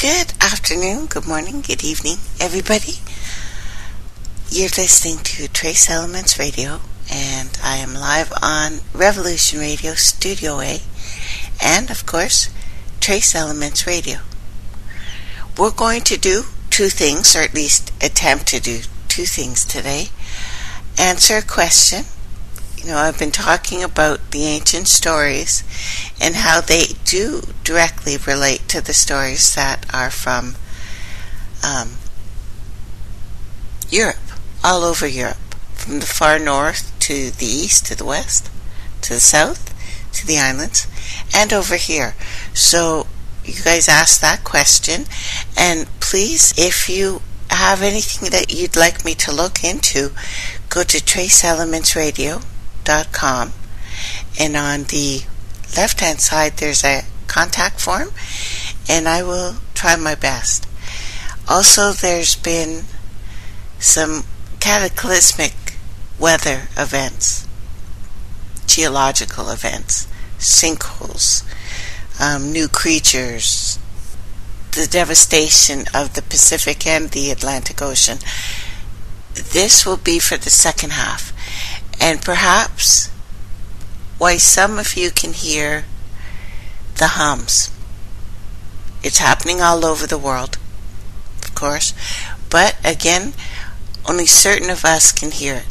Good afternoon, good morning, good evening, everybody. You're listening to Trace Elements Radio, and I am live on Revolution Radio Studio A, and of course, Trace Elements Radio. We're going to do two things, or at least attempt to do two things today. Answer a question. I've been talking about the ancient stories and how they do directly relate to the stories that are from Europe, all over Europe, from the far north to the east, to the west, to the south, to the islands, and over here. So you guys asked that question, and please, if you have anything that you'd like me to look into, go to traceelementsradio.com, and on the left hand side there's a contact form, and I will try my best. Also, there's been some cataclysmic weather events, geological events, sinkholes, new creatures, the devastation of the Pacific and the Atlantic Ocean. This will be for the second half, and perhaps why some of you can hear the hums. It's happening all over the world, of course, but again, only certain of us can hear it.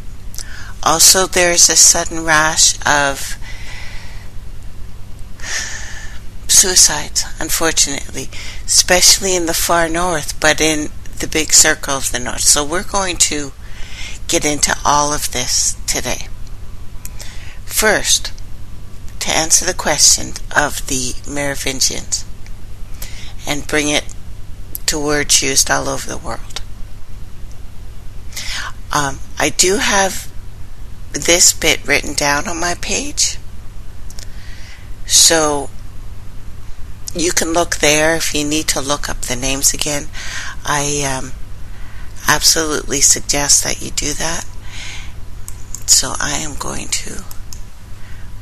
Also, there's a sudden rash of suicides, unfortunately, especially in the far north, but in the big circle of the north. So we're going to get into all of this today. First, to answer the question of the Merovingians and bring it to words used all over the world. I do have this bit written down on my page, so you can look there if you need to look up the names again. I absolutely suggest that you do that. So I am going to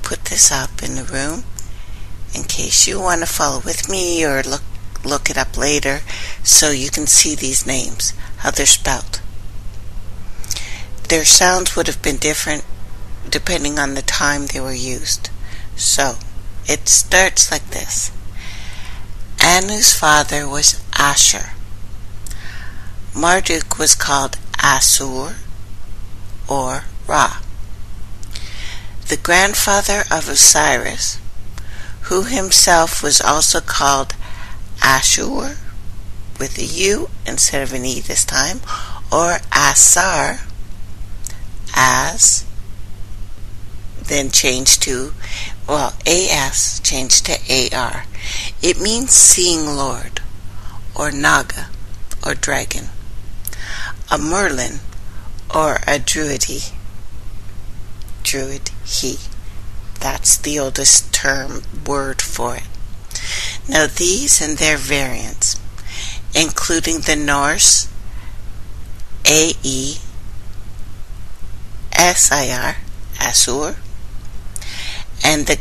put this up in the room in case you want to follow with me or look it up later, so you can see these names, how they're spelled. Their sounds would have been different depending on the time they were used. So it starts like this. Anu's father was Ashur. Marduk was called Asur or Ra. The grandfather of Osiris, who himself was also called Ashur, with a U instead of an E this time, or Asar, as, then changed to, AS changed to AR. It means seeing Lord, or Naga, or dragon, a Merlin, or a Druid he. That's the oldest word for it. Now these and their variants, including the Norse AE, SIR, Asur, and the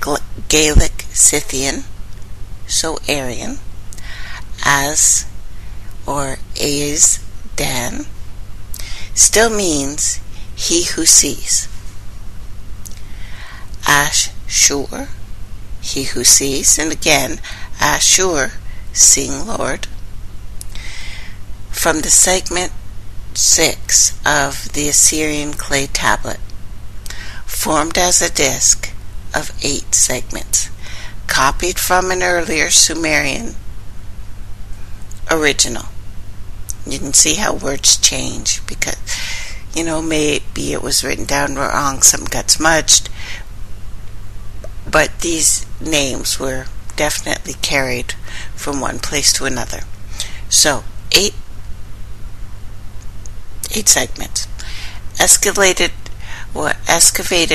Gaelic Scythian, so Aryan, as or As Dan, still means he who sees. Ashur, he who sees, and again Ashur, seeing Lord. From the segment 6 of the Assyrian clay tablet, formed as a disc of 8 segments, copied from an earlier Sumerian original. You can see how words change because, maybe it was written down wrong, some got smudged, but these names were definitely carried from one place to another. So, 8 segments, excavated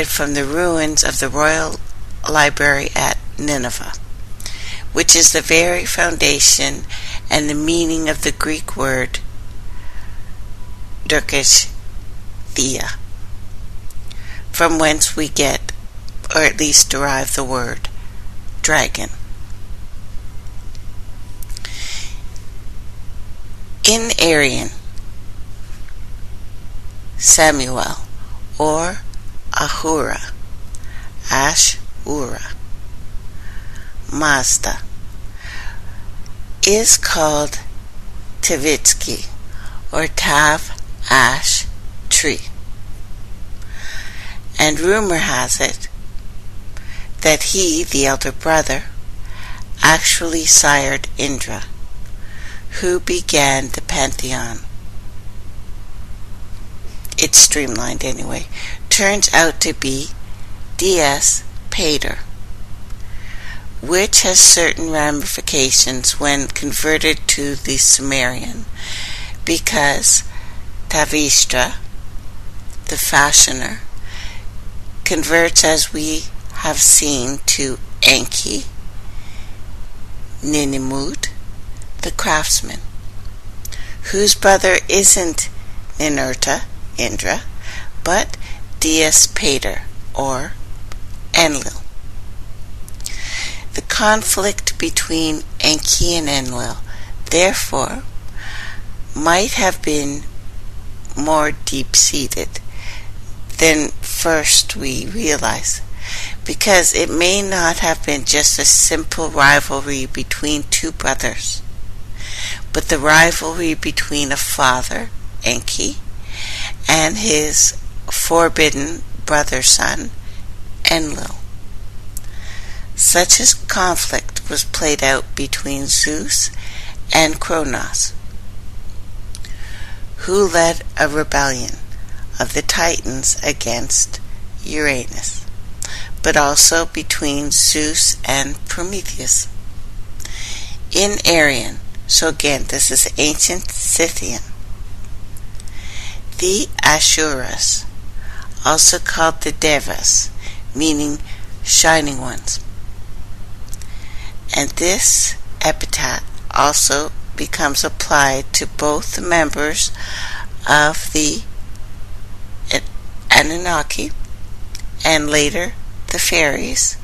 from the ruins of the Royal Library at Nineveh, which is the very foundation and the meaning of the Greek word Turkish Thea, from whence we get, or at least derive, the word dragon. In Aryan, Samuel, or Ahura, Ashura, Mazda, is called Tavitsky, or Tav Ash Tree. And rumor has it that he, the elder brother, actually sired Indra, who began the pantheon. It's streamlined anyway. Turns out to be Dies Pater, which has certain ramifications when converted to the Sumerian, because Tavishtra, the fashioner, converts, as we have seen, to Enki, Ninimud, the craftsman, whose brother isn't Ninurta, Indra, but Dies Pater, or Enlil. The conflict between Enki and Enlil, therefore, might have been more deep-seated than first we realize, because it may not have been just a simple rivalry between two brothers, but the rivalry between a father, Enki, and his forbidden brother-son, Enlil. Such a conflict was played out between Zeus and Kronos, who led a rebellion of the Titans against Uranus, but also between Zeus and Prometheus. In Aryan, so again, this is ancient Scythian, the Ashuras, also called the Devas, meaning shining ones. And this epithet also becomes applied to both the members of the Anunnaki and later the fairies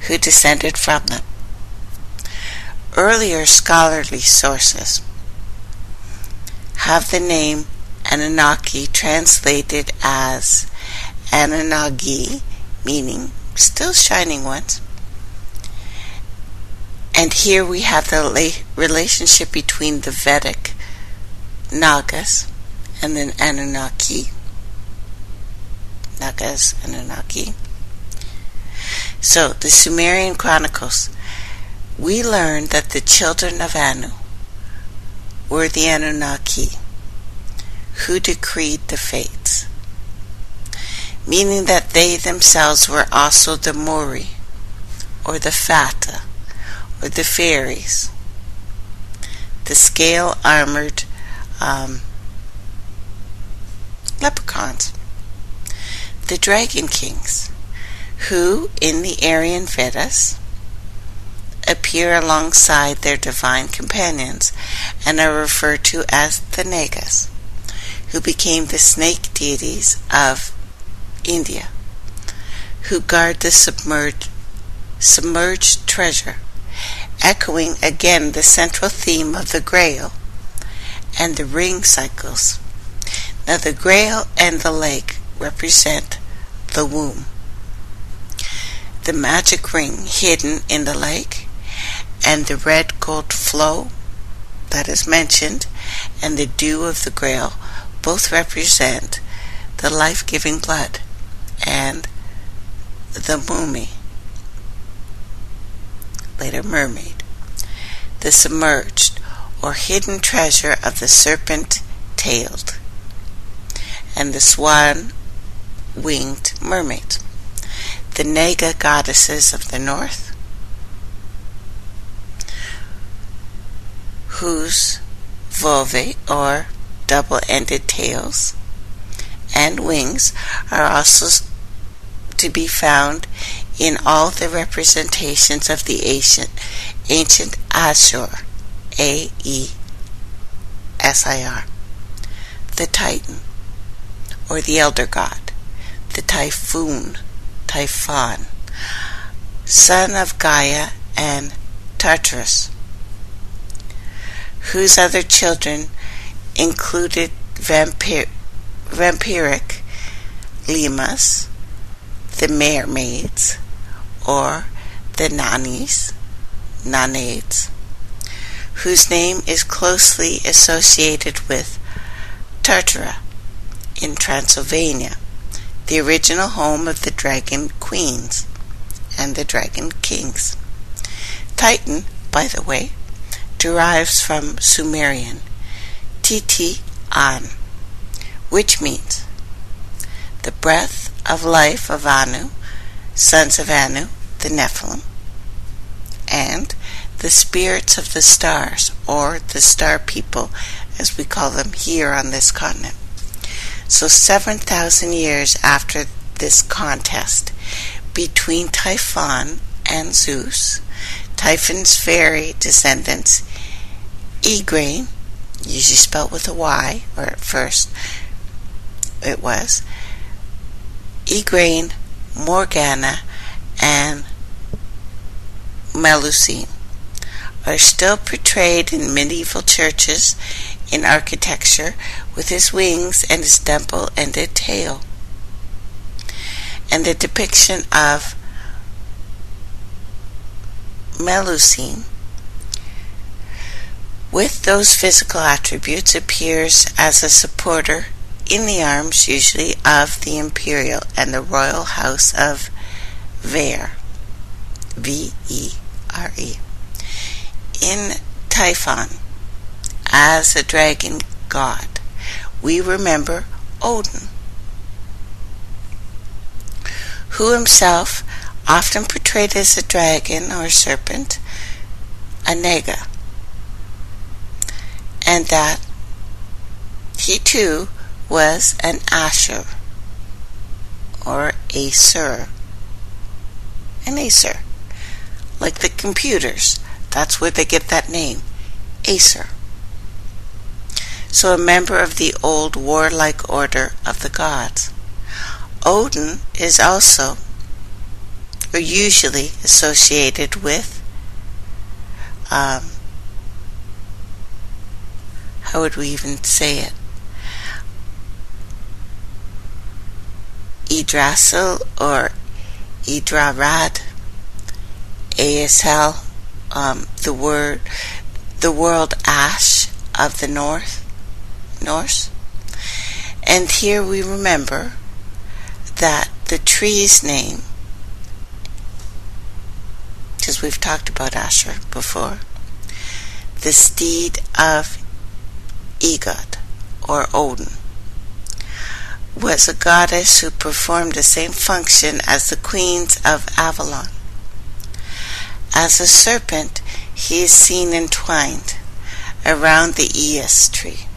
who descended from them. Earlier scholarly sources have the name Anunnaki translated as Anunnaki, meaning still shining ones. And here we have the relationship between the Vedic Nagas and then Anunnaki. Nagas, Anunnaki. So, the Sumerian Chronicles, we learn that the children of Anu were the Anunnaki, who decreed the fates, meaning that they themselves were also the Mori, or the Fata, or the fairies, the scale-armored leprechauns, the dragon kings, who, in the Aryan Vedas, appear alongside their divine companions and are referred to as the Nagas, who became the snake deities of India, who guard the submerged treasure, echoing again the central theme of the Grail and the ring cycles. Now the Grail and the lake represent the womb. The magic ring hidden in the lake and the red gold flow that is mentioned and the dew of the Grail both represent the life-giving blood and the mummy, later mermaid, the submerged or hidden treasure of the serpent-tailed and the swan-winged mermaid, the Naga goddesses of the north, whose vulvae or double-ended tails and wings are also to be found in all the representations of the ancient Ashur, A-E-S-I-R, the Titan, or the elder god, the Typhon, son of Gaia and Tartarus, whose other children included vampiric lemurs, the mermaids, or the naiads, whose name is closely associated with Tartara in Transylvania, the original home of the dragon queens and the dragon kings. Titan, by the way, derives from Sumerian Titi-An, which means the breath of life of Anu, sons of Anu, the Nephilim, and the spirits of the stars, or the star people, as we call them here on this continent. So 7,000 years after this contest between Typhon and Zeus, Typhon's fairy descendants, Igraine, usually spelled with a Y, or at first it was, Igraine, Morgana, and Melusine, are still portrayed in medieval churches in architecture with his wings and his double-ended tail. And the depiction of Melusine with those physical attributes appears as a supporter in the arms, usually of the imperial and the royal house of Vere, V-E-R-E. In Typhon, as a dragon god, we remember Odin, who himself often portrayed as a dragon or serpent, a nega, and that he too was an Asher, or Acer, an Acer, like the computers. That's where they get that name, Acer. So a member of the old warlike order of the gods. Odin is also, or usually associated with, how would we even say it? Yggdrasil or Yggdrarad, Aesel, the world ash of the Norse. And here we remember that the tree's name, because we've talked about Asher before, the steed of Egod, or Odin, was a goddess who performed the same function as the queens of Avalon. As a serpent, he is seen entwined around the Eos tree,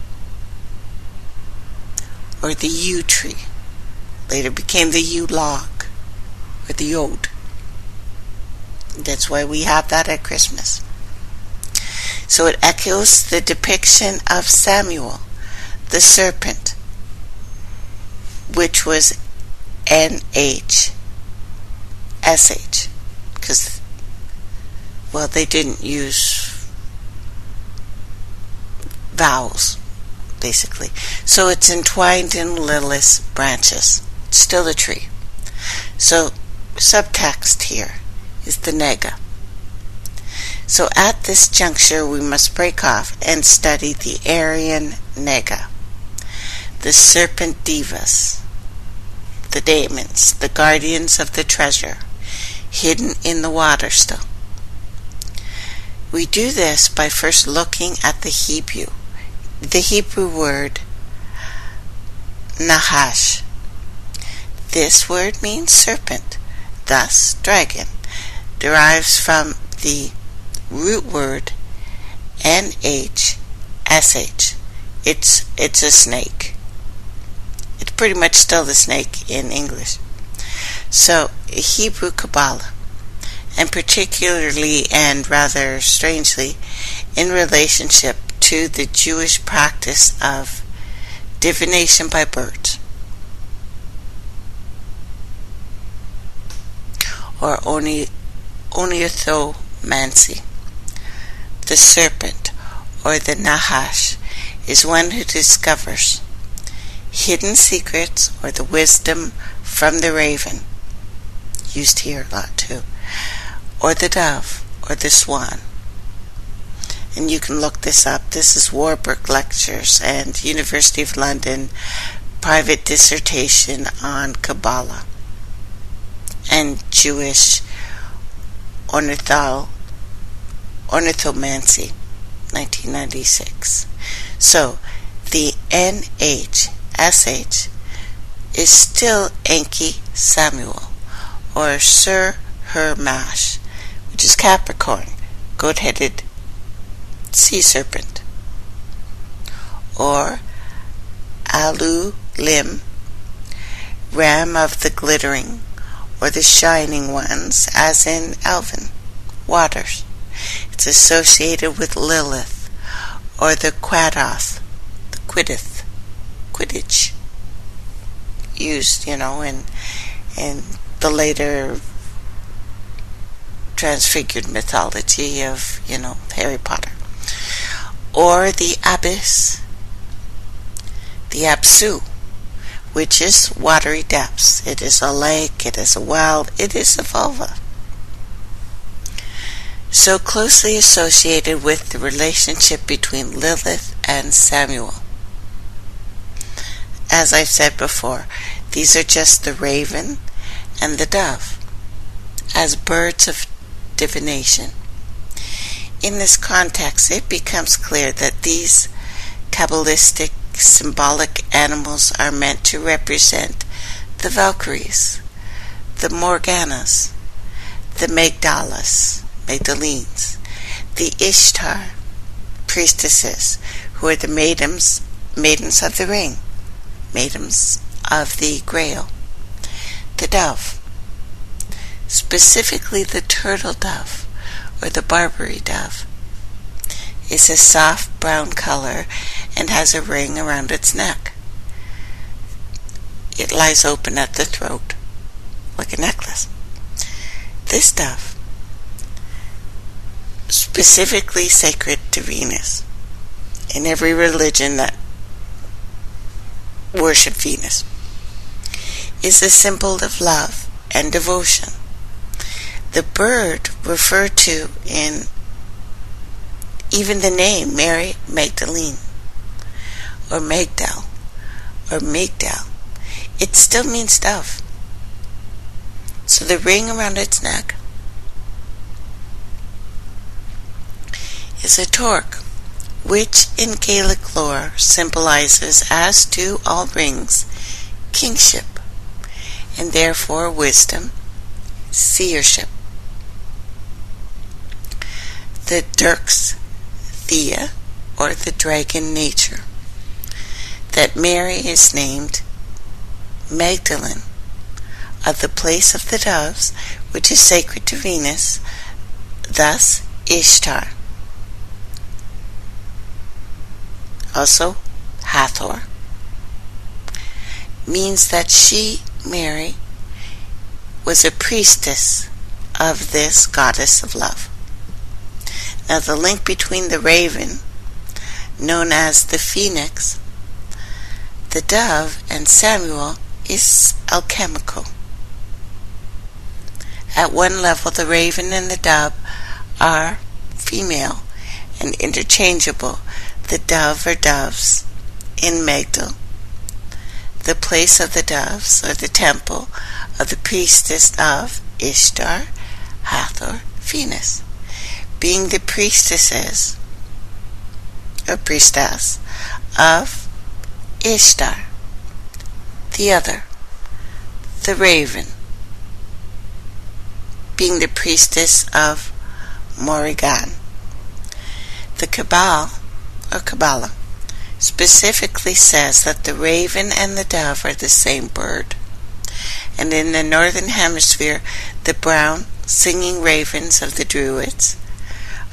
or the yew tree. Later became the yew log, or the yod. That's why we have that at Christmas. So it echoes the depiction of Samuel, the serpent, which was NHSH, because, well, they didn't use vowels, basically. So it's entwined in lilies branches. It's still a tree. So subtext here is the nega. So at this juncture we must break off and study the Aryan nega, the serpent divas, the daemons, the guardians of the treasure, hidden in the water still. We do this by first looking at the Hebrew word Nahash. This word means serpent, thus dragon, derives from the root word NHSH. It's a snake. It's pretty much still the snake in English. So Hebrew Kabbalah, and particularly and rather strangely in relationship to the Jewish practice of divination by birds, or oniothomancy. The serpent, or the Nahash, is one who discovers hidden secrets or the wisdom from the raven, used here a lot too, or the dove or the swan. And you can look this up. This is Warburg Lectures and University of London private dissertation on Kabbalah and Jewish ornithomancy, 1996. So the NHSH is still Enki Samuel, or Sir Hermash, which is Capricorn, goat-headed sea serpent, or Alu Lim, ram of the glittering, or the shining ones, as in Elven waters. It's associated with Lilith, or the Quadoth, the Quidditch, used, in the later transfigured mythology of, Harry Potter. Or the Abyss, the Apsu, which is watery depths. It is a lake, it is a well, it is a vulva. So closely associated with the relationship between Lilith and Samuel. As I've said before, these are just the raven and the dove, as birds of divination. In this context, it becomes clear that these Kabbalistic symbolic animals are meant to represent the Valkyries, the Morganas, the Magdalens, the Ishtar priestesses, who are the maidens of the ring, maidens of the Grail, the dove, specifically the turtle dove, or the Barbary dove, is a soft brown color and has a ring around its neck. It lies open at the throat, like a necklace. This dove, specifically sacred to Venus, in every religion that worship Venus, is a symbol of love and devotion. The bird referred to in even the name Mary Magdalene, or Magdal, or Migdal, it still means dove. So the ring around its neck is a torque, which in Gaelic lore symbolizes, as do all rings, kingship, and therefore wisdom, seership. The Dirks, Thea, or the dragon nature, that Mary is named Magdalene, of the place of the doves, which is sacred to Venus, thus Ishtar. Also, Hathor means that she, Mary, was a priestess of this goddess of love. Now the link between the raven, known as the phoenix, the dove, and Samuel is alchemical. At one level, the raven and the dove are female and interchangeable. The dove or doves in Magdal, the place of the doves, or the temple of the priestess of Ishtar, Hathor, Venus, being the priestesses or priestess of Ishtar, the other, the raven, being the priestess of Morrigan. The Kabbalah specifically says that the raven and the dove are the same bird, and in the northern hemisphere the brown singing ravens of the Druids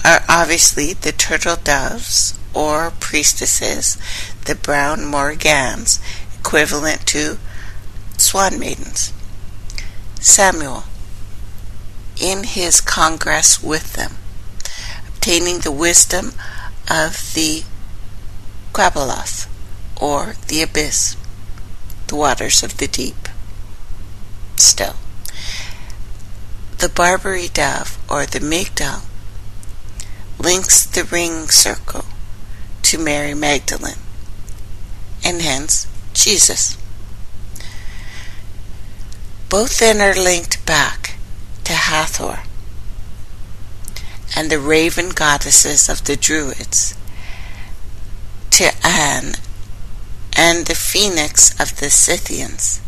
are obviously the turtle doves or priestesses, the brown Morgans, equivalent to swan maidens. Samuel, in his congress with them, obtaining the wisdom of the Quabaloth, or the abyss, the waters of the deep. Still, the Barbary dove, or the Migdal, links the ring circle to Mary Magdalene, and hence Jesus. Both then are linked back to Hathor and the raven goddesses of the Druids, to An and the phoenix of the Scythians,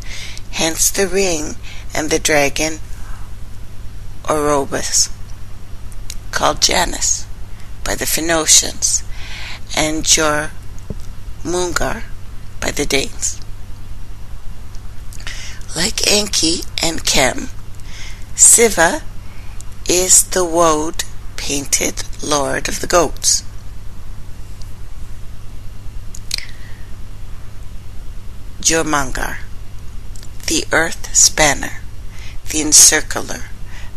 hence the ring and the dragon Orobus, called Janus by the Phoenicians, and Jormungar by the Danes. Like Enki and Kem, Siva is the woad-painted lord of the goats. Jormungar, the earth spanner, the encircler,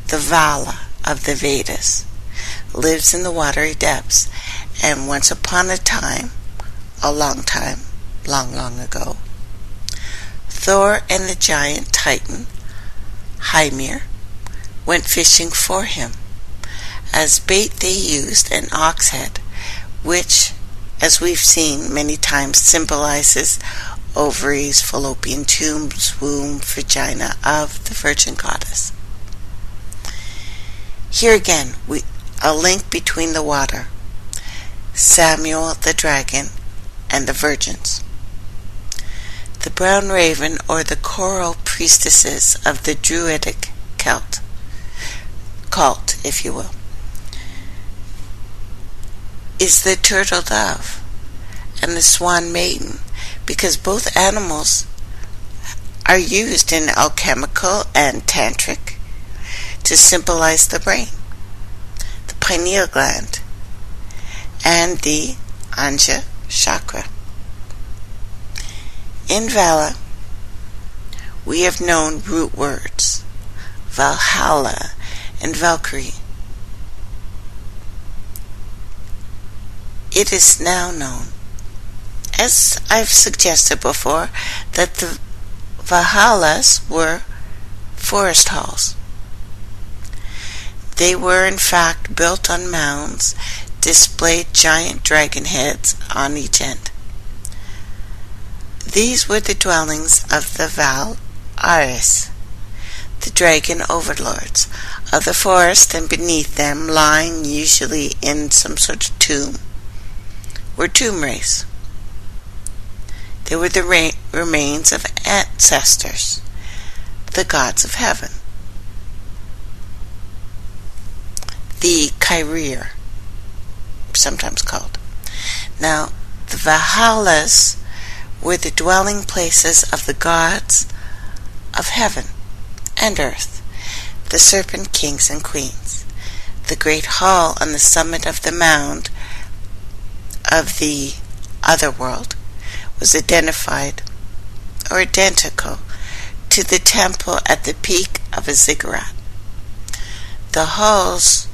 the Vala of the Vedas, lives in the watery depths, and once upon a time, a long time, long ago, Thor and the giant Titan, Hymir, went fishing for him. As bait they used an ox head, which, as we've seen many times, symbolizes ovaries, fallopian tubes, womb, vagina of the virgin goddess. Here again, a link between the water, Samuel the dragon, and the virgins. The brown raven, or the coral priestesses of the Druidic cult, if you will, is the turtle dove and the swan maiden, because both animals are used in alchemical and tantric to symbolize the brain, the pineal gland, and the Anja chakra. In Vala, we have known root words, Valhalla and Valkyrie. It is now known, as I've suggested before, that the Valhallas were forest halls. They were in fact built on mounds, displayed giant dragon heads on each end. These were the dwellings of the Val Ares, the dragon overlords of the forest, and beneath them, lying usually in some sort of tomb, were tomb rays. They were the remains of ancestors, the gods of heaven, the Kyrir, sometimes called. Now, the Valhallas were the dwelling places of the gods of heaven and earth, the serpent kings and queens. The great hall on the summit of the mound of the other world was identified or identical to the temple at the peak of a ziggurat. The halls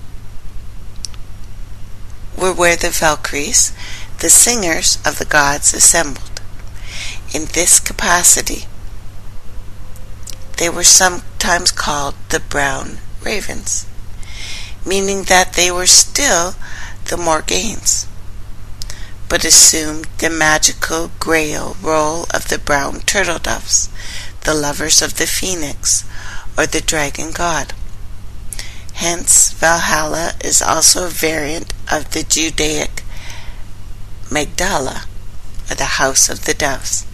were where the Valkyries, the singers of the gods, assembled. In this capacity, they were sometimes called the brown ravens, meaning that they were still the Morganes, but assumed the magical Grail role of the brown turtle doves, the lovers of the phoenix, or the dragon god. Hence, Valhalla is also a variant of the Judaic Magdala, or the house of the doves.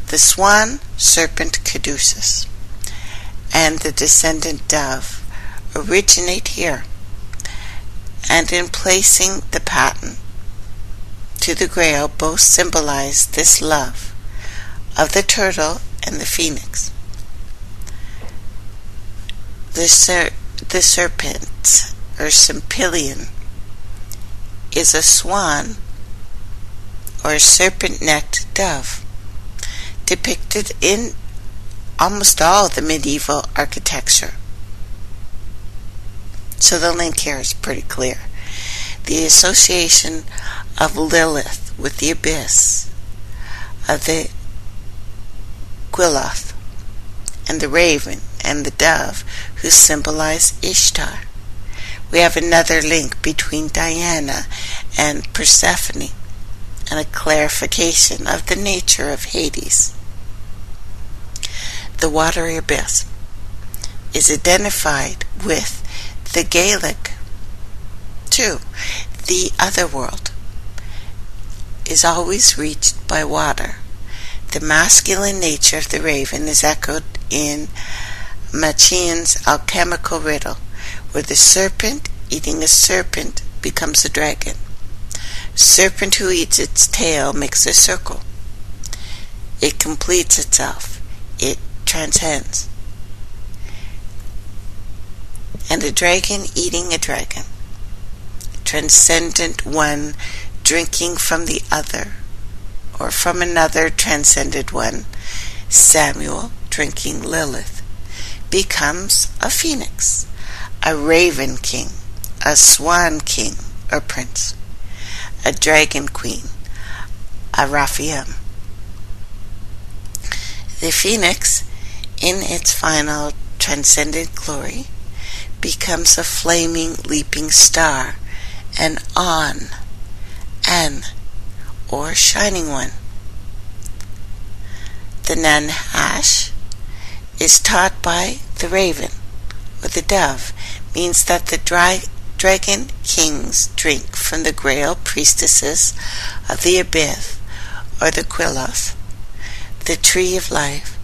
The swan, serpent Caduceus, and the descendant dove originate here, and in placing the patent to the Grail, both symbolize this love of the turtle and the phoenix. The serpent, or Sympilion, is a swan or a serpent-necked dove, depicted in almost all the medieval architecture. So the link here is pretty clear. The association of Lilith with the abyss, of the Quiloth, and the raven and the dove, who symbolize Ishtar. We have another link between Diana and Persephone, and a clarification of the nature of Hades. The watery abyss is identified with the Gaelic. 2. The other world is always reached by water. The masculine nature of the raven is echoed in Machine's alchemical riddle, where the serpent eating a serpent becomes a dragon. Serpent who eats its tail makes a circle. It completes itself. It transcends. And a dragon eating a dragon. Transcendent one drinking from the other, or from another transcended one, Samuel drinking Lilith, becomes a phoenix, a raven king, a swan king or prince, a dragon queen, a Raphael. The phoenix, in its final transcendent glory, becomes a flaming, leaping star, an an, or shining one. The Nanhash is taught by the raven, or the dove, means that the dragon kings drink from the Grail priestesses of the abyss, or the Quiloth, the tree of life,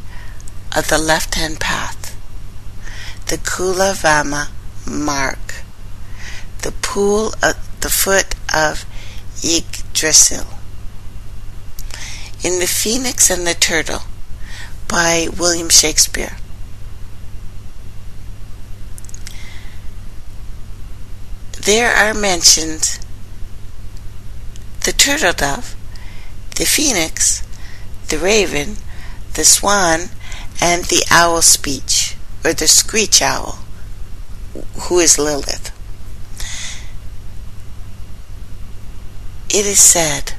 of the left-hand path, the Kula Vama mark, the pool at the foot of Yggdrasil. In The Phoenix and the Turtle by William Shakespeare, there are mentioned the turtle dove, the phoenix, the raven, the swan, and the owl speech, or the screech owl, who is Lilith. It is said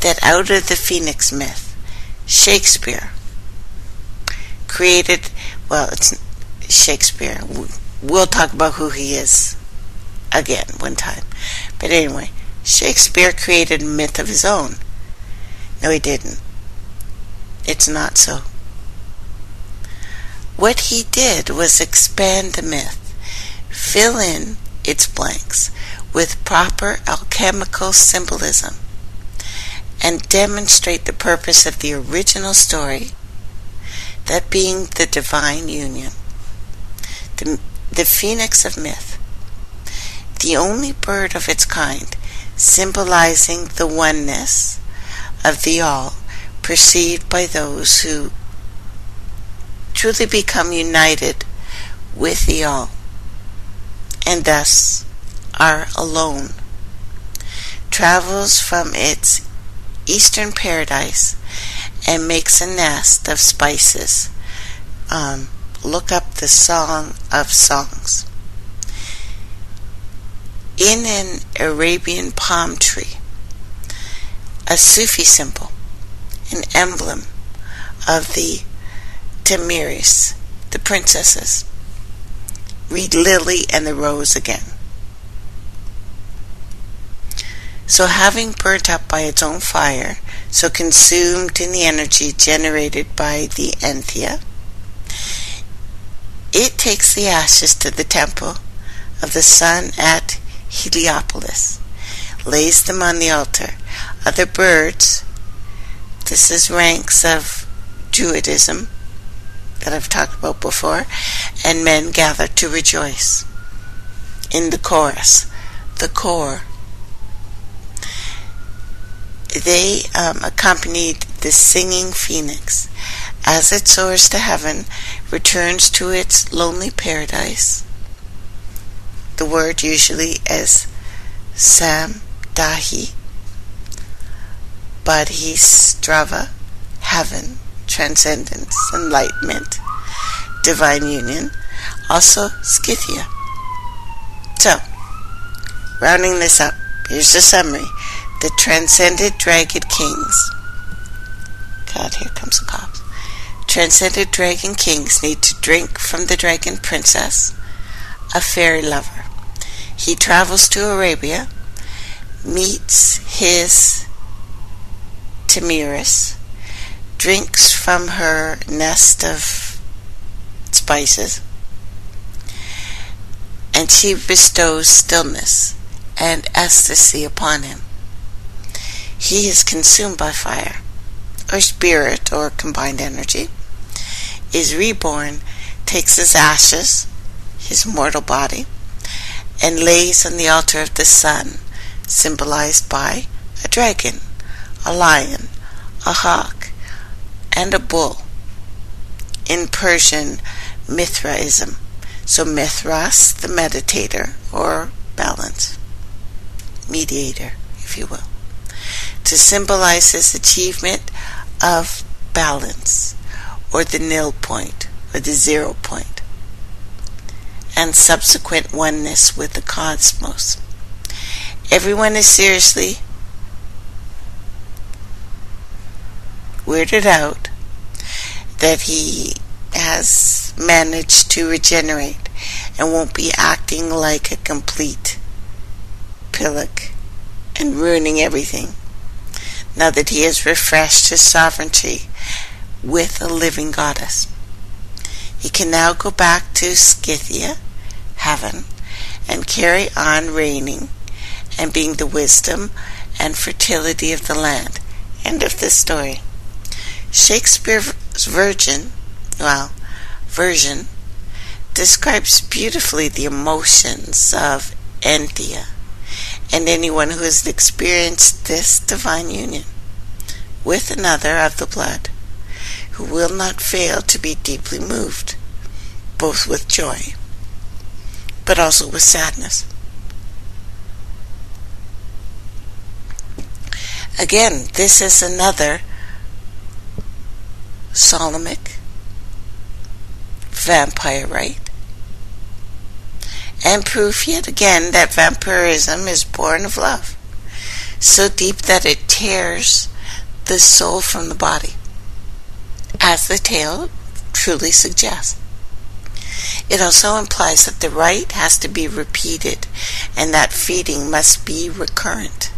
that out of the phoenix myth, Shakespeare created, well, it's Shakespeare. We'll talk about who he is again one time. But anyway, Shakespeare created a myth of his own. No, he didn't. It's not so. What he did was expand the myth, fill in its blanks with proper alchemical symbolism, and demonstrate the purpose of the original story, that being the divine union. The phoenix of myth, the only bird of its kind, symbolizing the oneness of the all, perceived by those who truly become united with the all, and thus are alone, travels from its eastern paradise and makes a nest of spices. Look up the Song of Songs. In an Arabian palm tree, a Sufi symbol, an emblem of the Tamiris, the princesses. Read Lily and the Rose again. So having burnt up by its own fire, so consumed in the energy generated by the Enthia, it takes the ashes to the temple of the sun at Heliopolis, lays them on the altar. Other birds, this is ranks of Druidism that I've talked about before, and men gather to rejoice. In the chorus, the core, they accompanied the singing phoenix as it soars to heaven, returns to its lonely paradise. The word usually is Sam Dahi, Bodhistrava, heaven, transcendence, enlightenment, divine union, also Scythia. So, Rounding this up, here's the summary. The transcended dragon kings. God, here comes the cops. Transcended dragon kings need to drink from the dragon princess, a fairy lover. He travels to Arabia, meets his Tamiris, drinks from her nest of spices, and she bestows stillness and ecstasy upon him. He is consumed by fire, or spirit, or combined energy, is reborn, takes his ashes, his mortal body, and lays on the altar of the sun, symbolized by a dragon, a lion, a hawk, and a bull. In Persian, Mithraism. So Mithras, the meditator, or balance, mediator, if you will, to symbolize his achievement of balance, or the nil point, or the 0 point, and subsequent oneness with the cosmos. Everyone is seriously weirded out that he has managed to regenerate and won't be acting like a complete pillock and ruining everything, now that he has refreshed his sovereignty with a living goddess. He can now go back to Scythia, heaven, and carry on reigning and being the wisdom and fertility of the land. End of the story. Shakespeare's version describes beautifully the emotions of Enthea and anyone who has experienced this divine union with another of the blood, who will not fail to be deeply moved, both with joy, but also with sadness. Again, this is another Solomonic vampire rite, and proof yet again that vampirism is born of love, so deep that it tears the soul from the body, as the tale truly suggests. It also implies that the rite has to be repeated, and that feeding must be recurrent.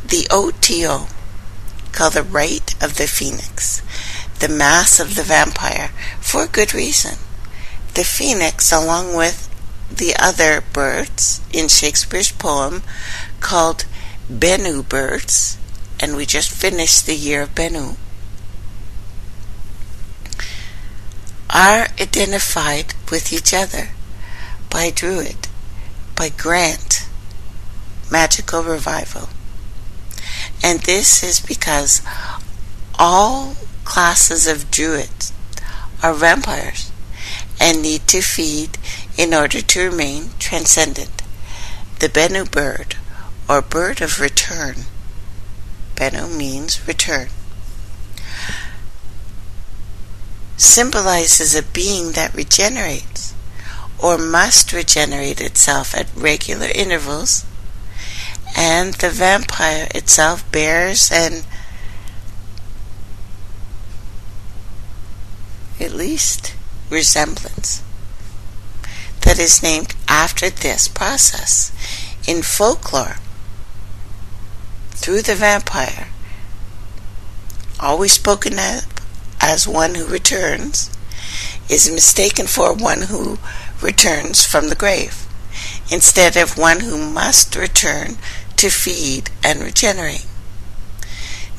The OTO, called the rite of the phoenix, the mass of the vampire, for a good reason. The phoenix, along with the other birds in Shakespeare's poem called Bennu birds, and we just finished the year of Bennu, are identified with each other by Druid, by Grant, magical revival. And this is because all classes of Druids are vampires and need to feed in order to remain transcendent. The Bennu bird, or bird of return, Bennu means return, symbolizes a being that regenerates, or must regenerate itself at regular intervals, and the vampire itself bears an at least resemblance that is named after this process. In folklore, through the vampire, always spoken of as one who returns, is mistaken for one who returns from the grave, instead of one who must return to feed and regenerate.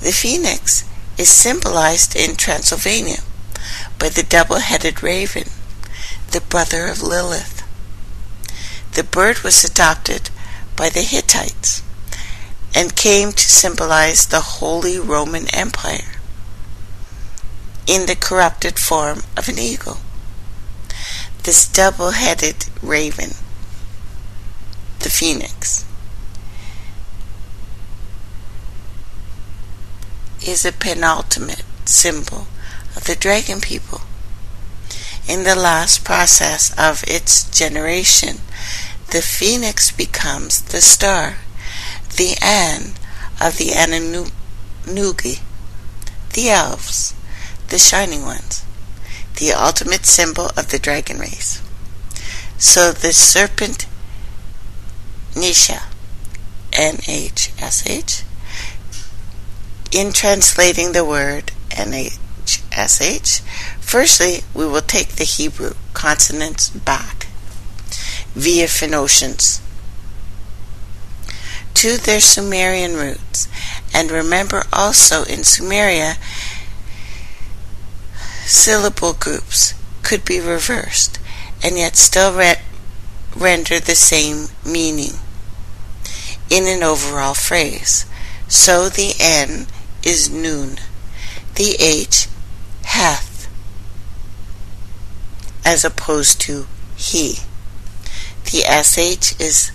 The phoenix is symbolized in Transylvania by the double-headed raven, the brother of Lilith. The bird was adopted by the Hittites and came to symbolize the Holy Roman Empire in the corrupted form of an eagle. This double-headed raven, the phoenix, is a penultimate symbol of the dragon people. In the last process of its generation, the phoenix becomes the star, the An of the Anunnaki, the elves, the shining ones, the ultimate symbol of the dragon race. So the serpent Nisha, NHSH, in translating the word NHSH, firstly we will take the Hebrew consonants back via Phoenicians to their Sumerian roots, and remember also in Sumeria syllable groups could be reversed and yet still render the same meaning in an overall phrase. So the N is noon, the H hath, as opposed to he. The SH is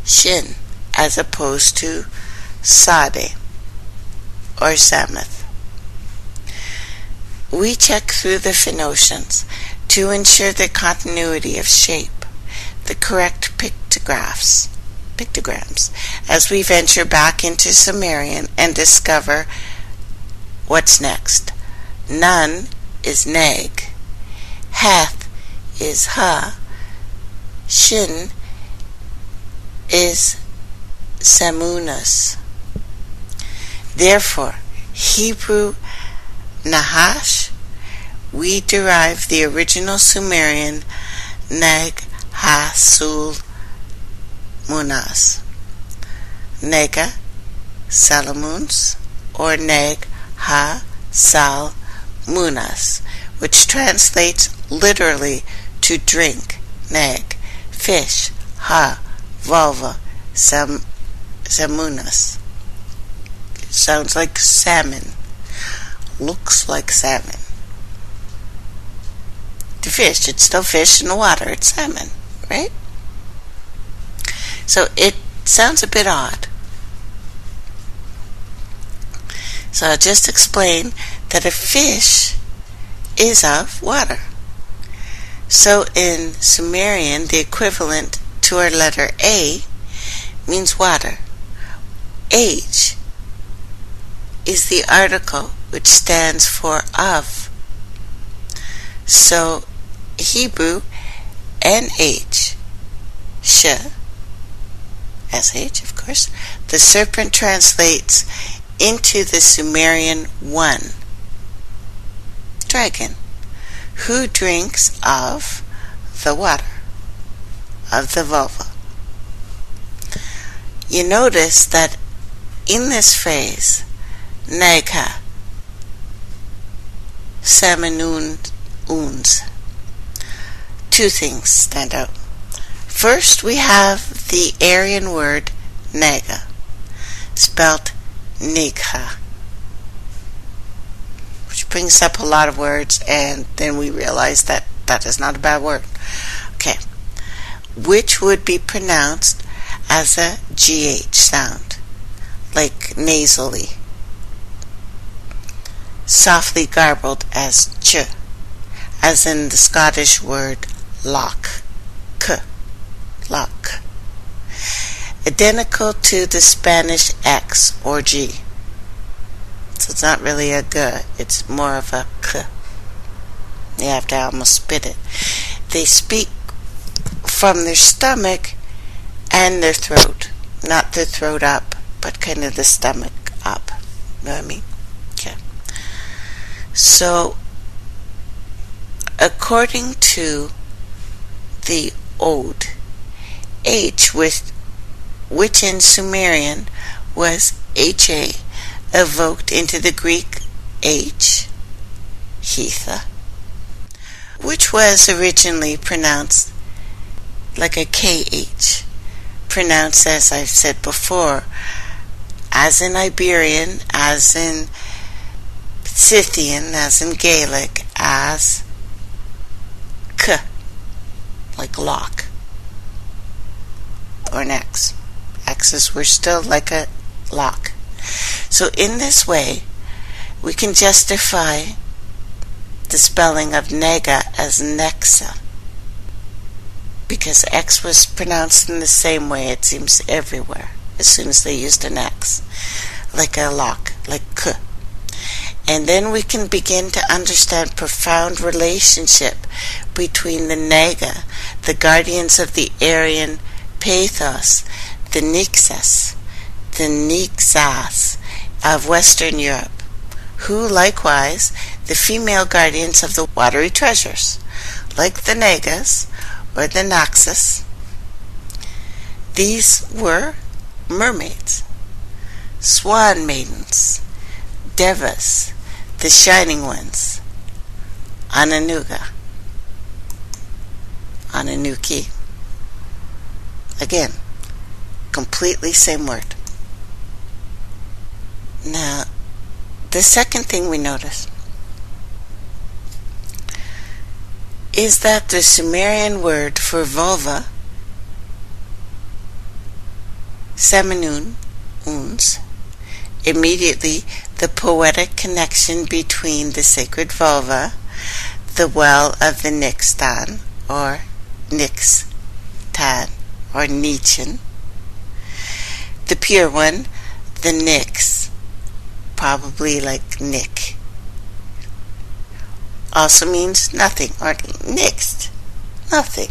shin, as opposed to sade or samoth. We check through the Phoenicians to ensure the continuity of shape, the correct pictograms, as we venture back into Sumerian and discover what's next. Nun is neg, hath is ha, shin is samunas. Therefore, Hebrew Nahash, we derive the original Sumerian neg ha sul munas, nega salamuns, or neg ha sal munas, which translates literally to drink, neg, fish, ha, vulva, samunas. It sounds like salmon. Looks like salmon. The fish, it's still fish in the water, it's salmon, right? So it sounds a bit odd. So I'll just explain that a fish is of water. So in Sumerian, the equivalent to our letter A means water. H is the article which stands for of. So Hebrew NH, sh, SH of course, the serpent translates into the Sumerian one, dragon, who drinks of the water, of the vulva. You notice that in this phrase, Nega, Samanuns, two things stand out. First, we have the Aryan word Nega, spelt Nigha, which brings up a lot of words, and then we realize that that is not a bad word. Okay, which would be pronounced as a GH sound, like nasally, softly garbled as ch, as in the Scottish word lock, k, lock, identical to the Spanish X or G. So it's not really a g, it's more of a k. You have to almost spit it. They speak from their stomach and their throat, not the throat up, but kind of the stomach up. You know what I mean? Okay. So, according to the Ode, H, which in Sumerian was HA, evoked into the Greek H, Hetha, which was originally pronounced like a KH, pronounced, as I've said before, as in Iberian, as in Scythian, as in Gaelic, as K, like lock, or an X. X's were still like a lock. So in this way, we can justify the spelling of nega as nexa. because X was pronounced in the same way, it seems, everywhere, as soon as they used an X, like a lock, like K. And then we can begin to understand profound relationship between the Naga, the guardians of the Aryan pathos, the Nixas of Western Europe, who likewise the female guardians of the watery treasures, like the Nagas or the Naxos. These were mermaids, swan maidens, devas, the shining ones, Ananuga, Ananuki. Again, completely same word. Now, the second thing we notice is that the Sumerian word for vulva, seminun, uns, immediately the poetic connection between the sacred vulva, the well of the Nixtan, or Nixtan, or Nietzsche, the pure one, the Nix, probably like Nick, also means nothing, or nixed, nothing.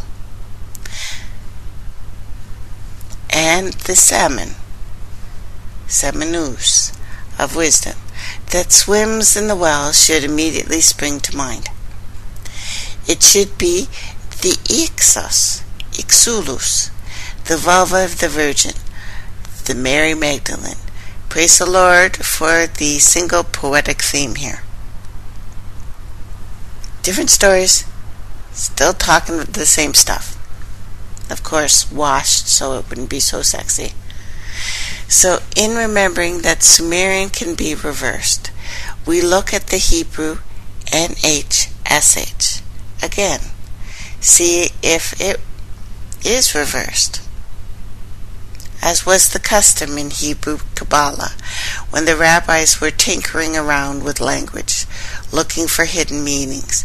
And the salmon, seminus, of wisdom, that swims in the well should immediately spring to mind. It should be the Ixos, Ixulus, the vulva of the Virgin, the Mary Magdalene. Praise the Lord for the single poetic theme here. Different stories, still talking the same stuff. Of course, washed so it wouldn't be so sexy. So, in remembering that Sumerian can be reversed, we look at the Hebrew NHSH. Again, see if it is reversed, as was the custom in Hebrew Kabbalah, when the rabbis were tinkering around with language, looking for hidden meanings.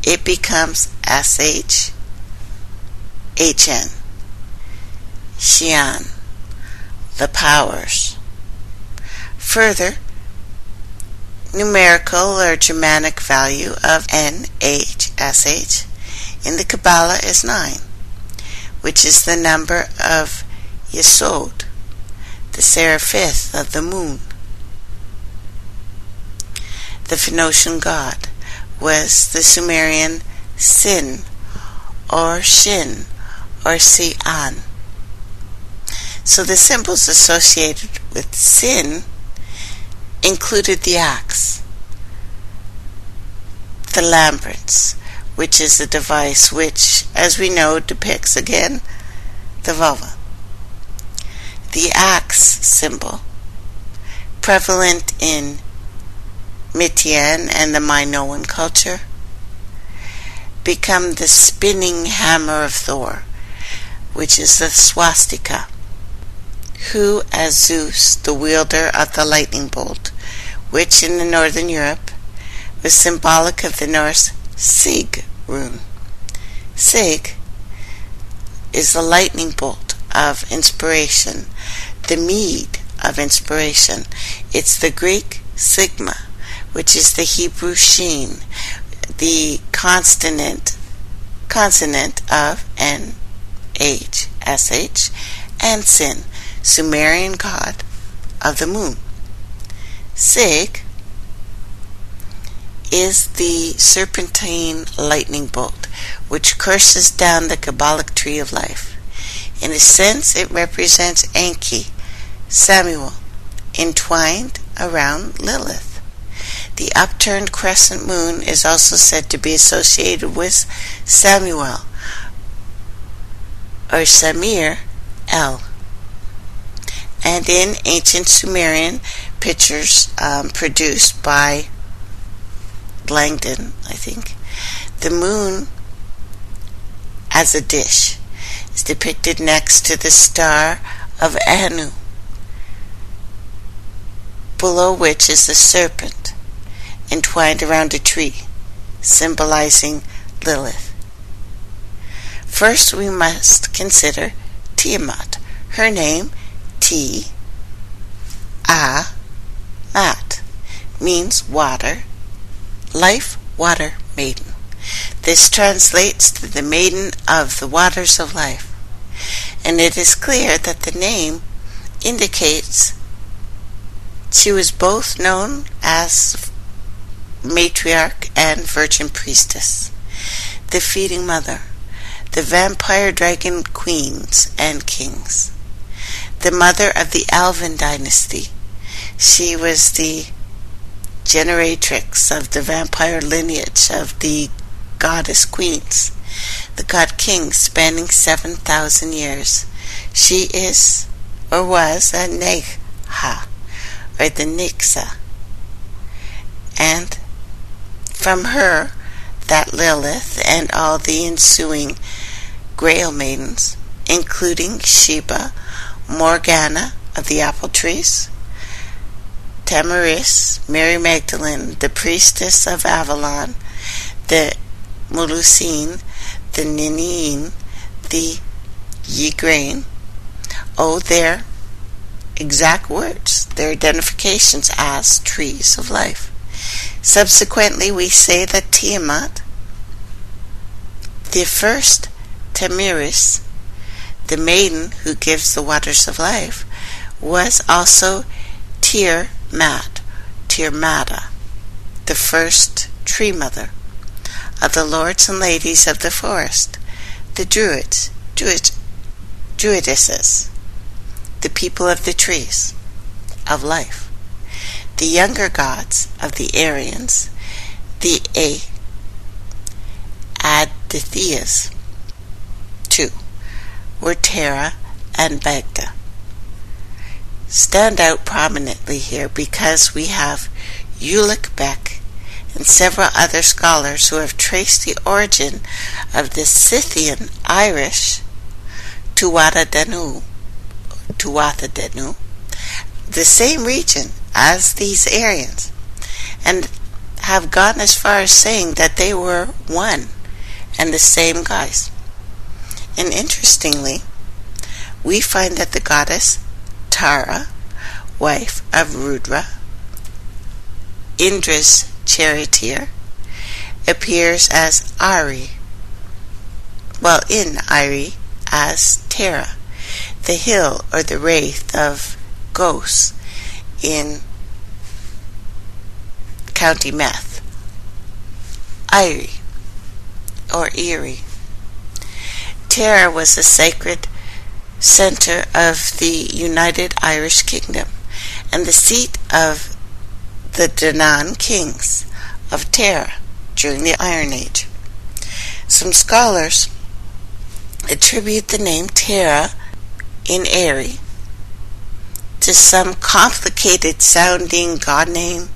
It becomes SH, HN, Shian, the powers. Further, numerical or Germanic value of NHSH in the Kabbalah is 9, which is the number of Yesod, the seraphith of the moon. The Phoenician god was the Sumerian Sin, or Shin, or Si'an. So the symbols associated with sin included the axe, the labyrinth, which is a device which, as we know, depicts again the vulva. The axe symbol, prevalent in Midian and the Minoan culture, become the spinning hammer of Thor, which is the swastika, who, as Zeus, the wielder of the lightning bolt, which in the northern Europe was symbolic of the Norse Sig rune. Sig is the lightning bolt of inspiration, the mead of inspiration. It's the Greek sigma, which is the Hebrew sheen, the consonant of NHSH, and Sin, Sumerian god of the moon. Sig is the serpentine lightning bolt, which courses down the Kabbalic tree of life. In a sense, it represents Enki, Samuel, entwined around Lilith. The upturned crescent moon is also said to be associated with Samuel, or Samir El. And in ancient Sumerian pictures produced by Langdon, I think, the moon as a dish is depicted next to the star of Anu, below which is the serpent entwined around a tree, symbolizing Lilith. First we must consider Tiamat. Her name, Ti-A-Mat, means water, life, water, maiden. This translates to the maiden of the waters of life, and it is clear that the name indicates she was both known as matriarch and virgin priestess, the feeding mother, the vampire dragon queens and kings, the mother of the Alvin dynasty. She was the generatrix of the vampire lineage of the goddess queens, the god kings spanning 7,000 years. She is, or was, a Negha, or the Nixa, and from her that Lilith and all the ensuing Grail maidens, including Sheba, Morgana of the apple trees, Tamaris, Mary Magdalene, the priestess of Avalon, the Mulucine, the Ninian, the Ygrain, owe their exact words, their identifications as trees of life. Subsequently, we say that Tiamat, the first Tamiris, the maiden who gives the waters of life, was also Tirmata, the first tree mother of the lords and ladies of the forest, the druidesses, the people of the trees of life, the younger gods of the Aryans, the Adithias, too, were Terra and Bagda. Stand out prominently here because we have Ulrich Beck and several other scholars who have traced the origin of the Scythian Irish Tuatha Denu, the same region as these Aryans, and have gone as far as saying that they were one and the same guys. And interestingly, we find that the goddess Tara, wife of Rudra, Indra's charioteer, appears as Ari, while in Iri as Tara, the hill or the wraith of Gos in County Meath, Iri, or Erie. Tara was the sacred center of the United Irish Kingdom and the seat of the Danann kings of Tara during the Iron Age. Some scholars attribute the name Tara in Erie to some complicated sounding god name,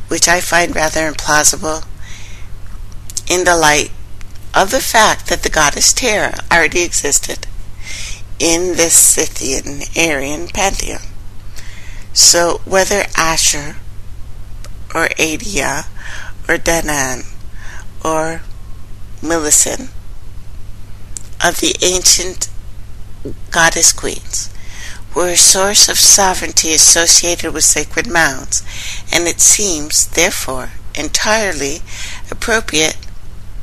which I find rather implausible in the light of the fact that the goddess Tara already existed in the Scythian Aryan pantheon. So whether Asher or Adia or Danann or Millicent of the ancient goddess queens were a source of sovereignty associated with sacred mounds, and it seems, therefore, entirely appropriate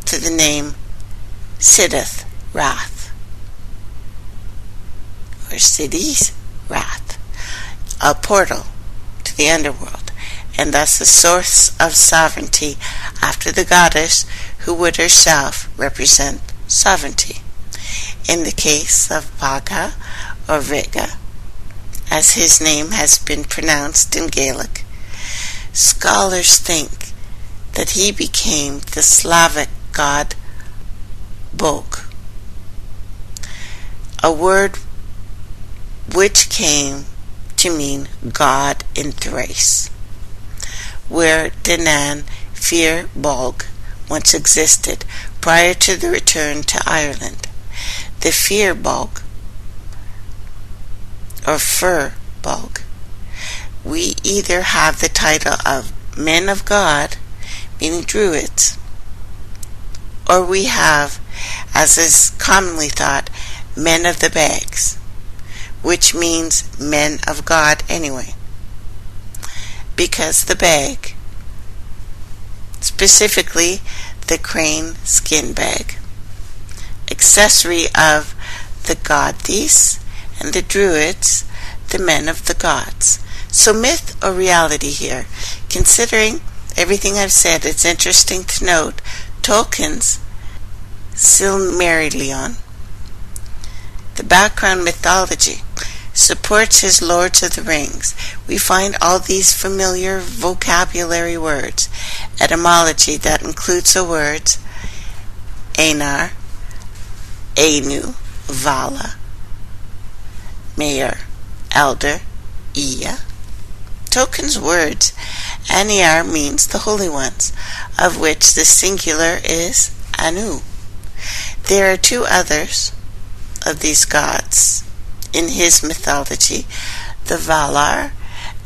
to the name Siddith Rath, or Siddhi's Rath, a portal to the underworld, and thus a source of sovereignty after the goddess who would herself represent sovereignty. In the case of Paga or Vega, as his name has been pronounced in Gaelic, scholars think that he became the Slavic god Bog, a word which came to mean God in Thrace, where Danann Fir Bolg once existed prior to the return to Ireland. The Fir Bolg, or Fir Bolg, we either have the title of men of God, meaning druids, or we have as is commonly thought, men of the bags, which means men of God anyway, because the bag, specifically the crane skin bag, accessory of the goddies and the druids, the men of the gods. So myth or reality here? Considering everything I've said, it's interesting to note Tolkien's Silmarillion, the background mythology, supports his Lords of the Rings. We find all these familiar vocabulary words, etymology that includes the words Einar, Ainu, Vala, Mayor, Elder, Ia. Tolkien's words, Aniar means the holy ones, of which the singular is Anu. There are two others of these gods in his mythology, the Valar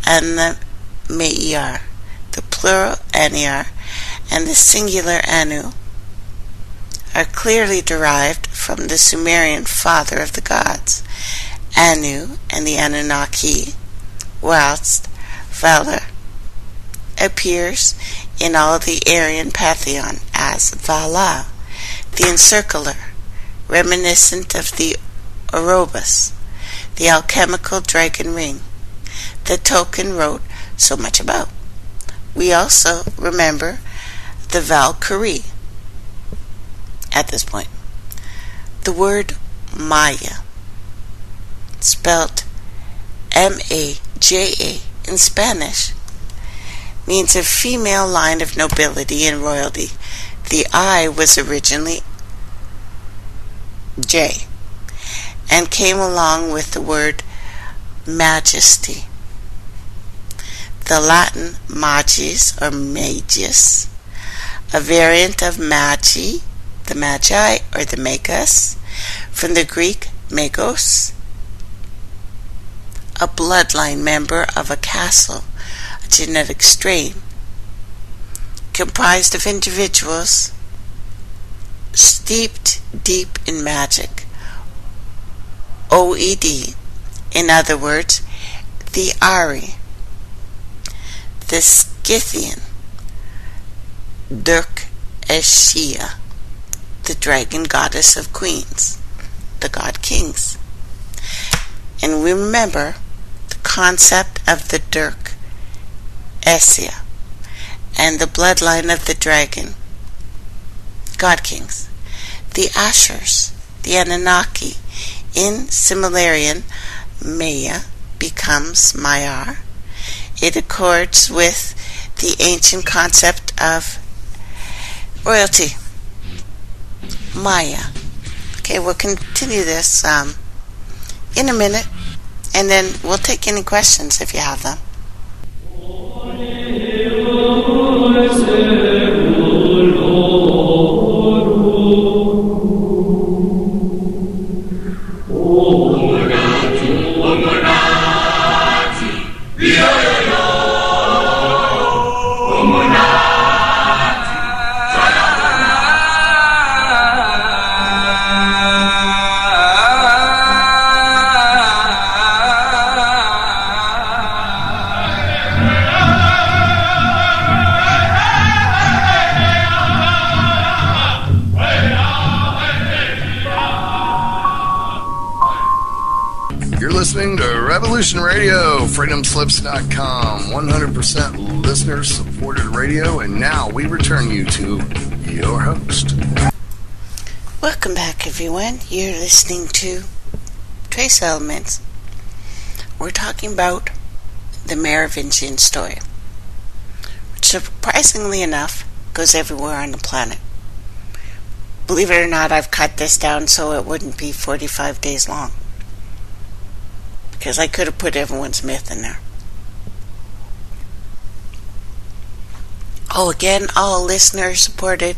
and the Maiar, the plural Aniar and the singular Anu, are clearly derived from the Sumerian father of the gods, Anu and the Anunnaki, whilst Valar appears in all the Aryan pantheon as Vala, the encircler, reminiscent of the Ouroboros, the alchemical dragon ring that Tolkien wrote so much about. We also remember the Valkyrie at this point. The word Maya, spelt M-A-J-A in Spanish, means a female line of nobility and royalty. The I was originally J and came along with the word majesty. The Latin magis or magus, a variant of magi, the magi or the magus, from the Greek magos, a bloodline member of a castle, a genetic strain, comprised of individuals steeped deep in magic, OED, in other words, the Ari, the Scythian, Dirk Eschia, the dragon goddess of queens, the god kings. And we remember the concept of the Dirk Eschia and the bloodline of the dragon god kings. The Ashers, the Anunnaki, in Silmarillion, Maya becomes Maiar. It accords with the ancient concept of royalty, Maya. Okay, we'll continue this in a minute, and then we'll take any questions if you have them. Revolution Radio, freedomslips.com, 100% listener-supported radio, and now we return you to your host. Welcome back, everyone. You're listening to Trace Elements. We're talking about the Merovingian story, which surprisingly enough goes everywhere on the planet. Believe it or not, I've cut this down so it wouldn't be 45 days long, because I could have put everyone's myth in there. Oh, again, all listeners supported.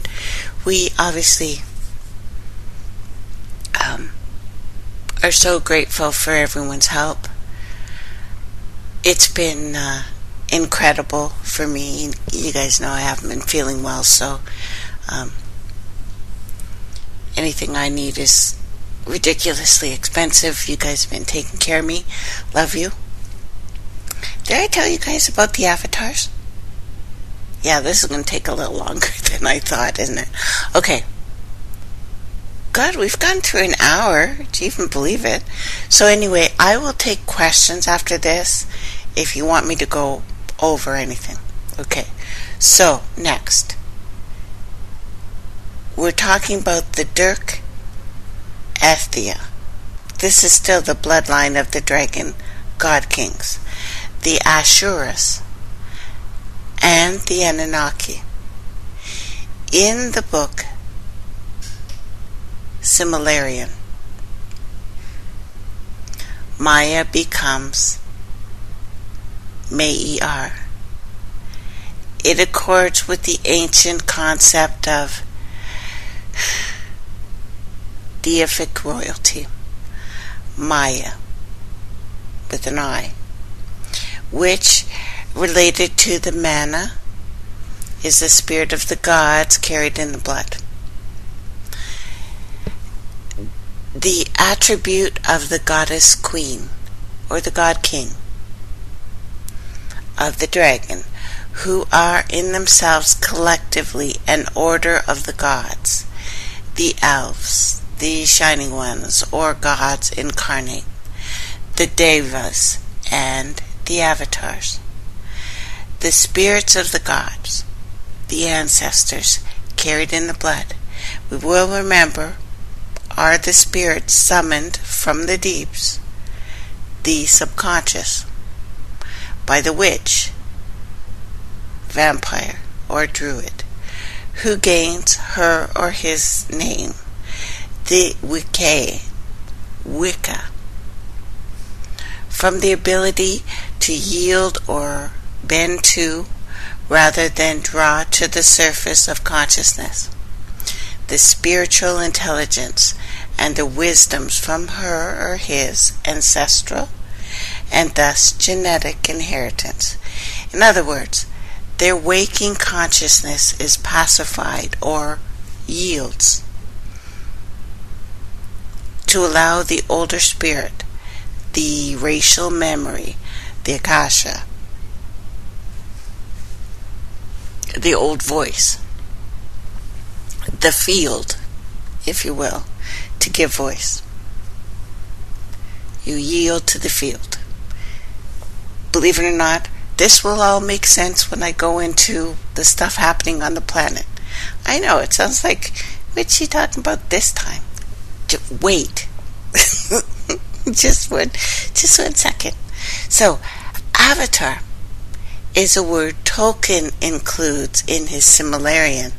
We obviously are so grateful for everyone's help. It's been incredible for me. You guys know I haven't been feeling well, so Anything I need is ridiculously expensive. You guys have been taking care of me. Love you. Did I tell you guys about the avatars? Yeah, this is going to take a little longer than I thought, isn't it? Okay. God, we've gone through an hour. Do you even believe it? So anyway, I will take questions after this if you want me to go over anything. Okay. So, next. We're talking about the Dirk Ethia. This is still the bloodline of the dragon god kings, the Asuras, and the Anunnaki. In the book Symbolism, Maya becomes Mai. It accords with the ancient concept of deific royalty, Maya, with an I, which, related to the mana, is the spirit of the gods carried in the blood. The attribute of the goddess queen, or the god king, of the dragon, who are in themselves collectively an order of the gods, the elves, the shining ones, or gods incarnate, the devas, and the avatars. The spirits of the gods, the ancestors, carried in the blood, we will remember, are the spirits summoned from the deeps, the subconscious, by the witch, vampire, or druid, who gains her or his name, the Wicca, from the ability to yield or bend to, rather than draw to the surface of consciousness, the spiritual intelligence and the wisdoms from her or his ancestral and thus genetic inheritance. In other words, their waking consciousness is pacified or yields to allow the older spirit, the racial memory, the Akasha, the old voice, the field, if you will, to give voice. You yield to the field. Believe it or not, this will all make sense when I go into the stuff happening on the planet. I know, it sounds like, what's she talking about this time? Wait. just one second. So, avatar is a word Tolkien includes in his Silmarillion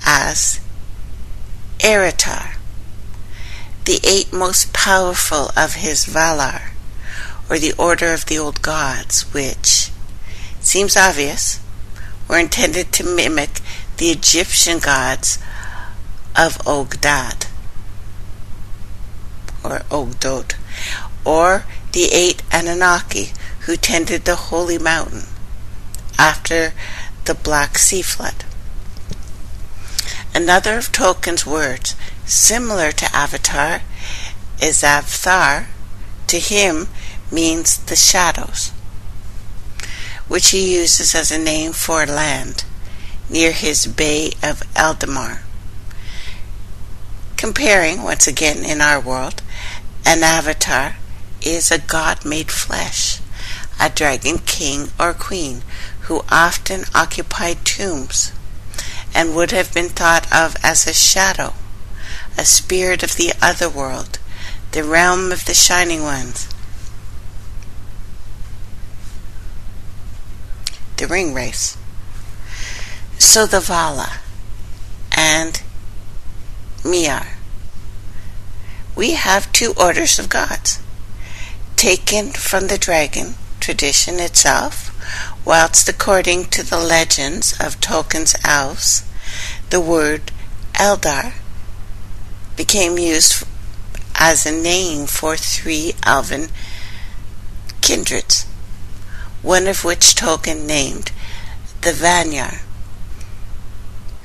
as Eritar, the 8 most powerful of his Valar, or the order of the old gods, which seems obvious, were intended to mimic the Egyptian gods of Ogdad, or Ogdod, or the 8 Anunnaki who tended the holy mountain after the Black Sea flood. Another of Tolkien's words, similar to avatar, is Avthar. To him means the shadows, which he uses as a name for land near his Bay of Eldamar. Comparing, once again in our world, an avatar is a god made flesh, a dragon king or queen who often occupied tombs and would have been thought of as a shadow, a spirit of the other world, the realm of the shining ones, the ring race. So the Vala and Miar, we have 2 orders of gods, taken from the dragon tradition itself, whilst according to the legends of Tolkien's elves, the word Eldar became used as a name for 3 elven kindreds, one of which Tolkien named the Vanyar,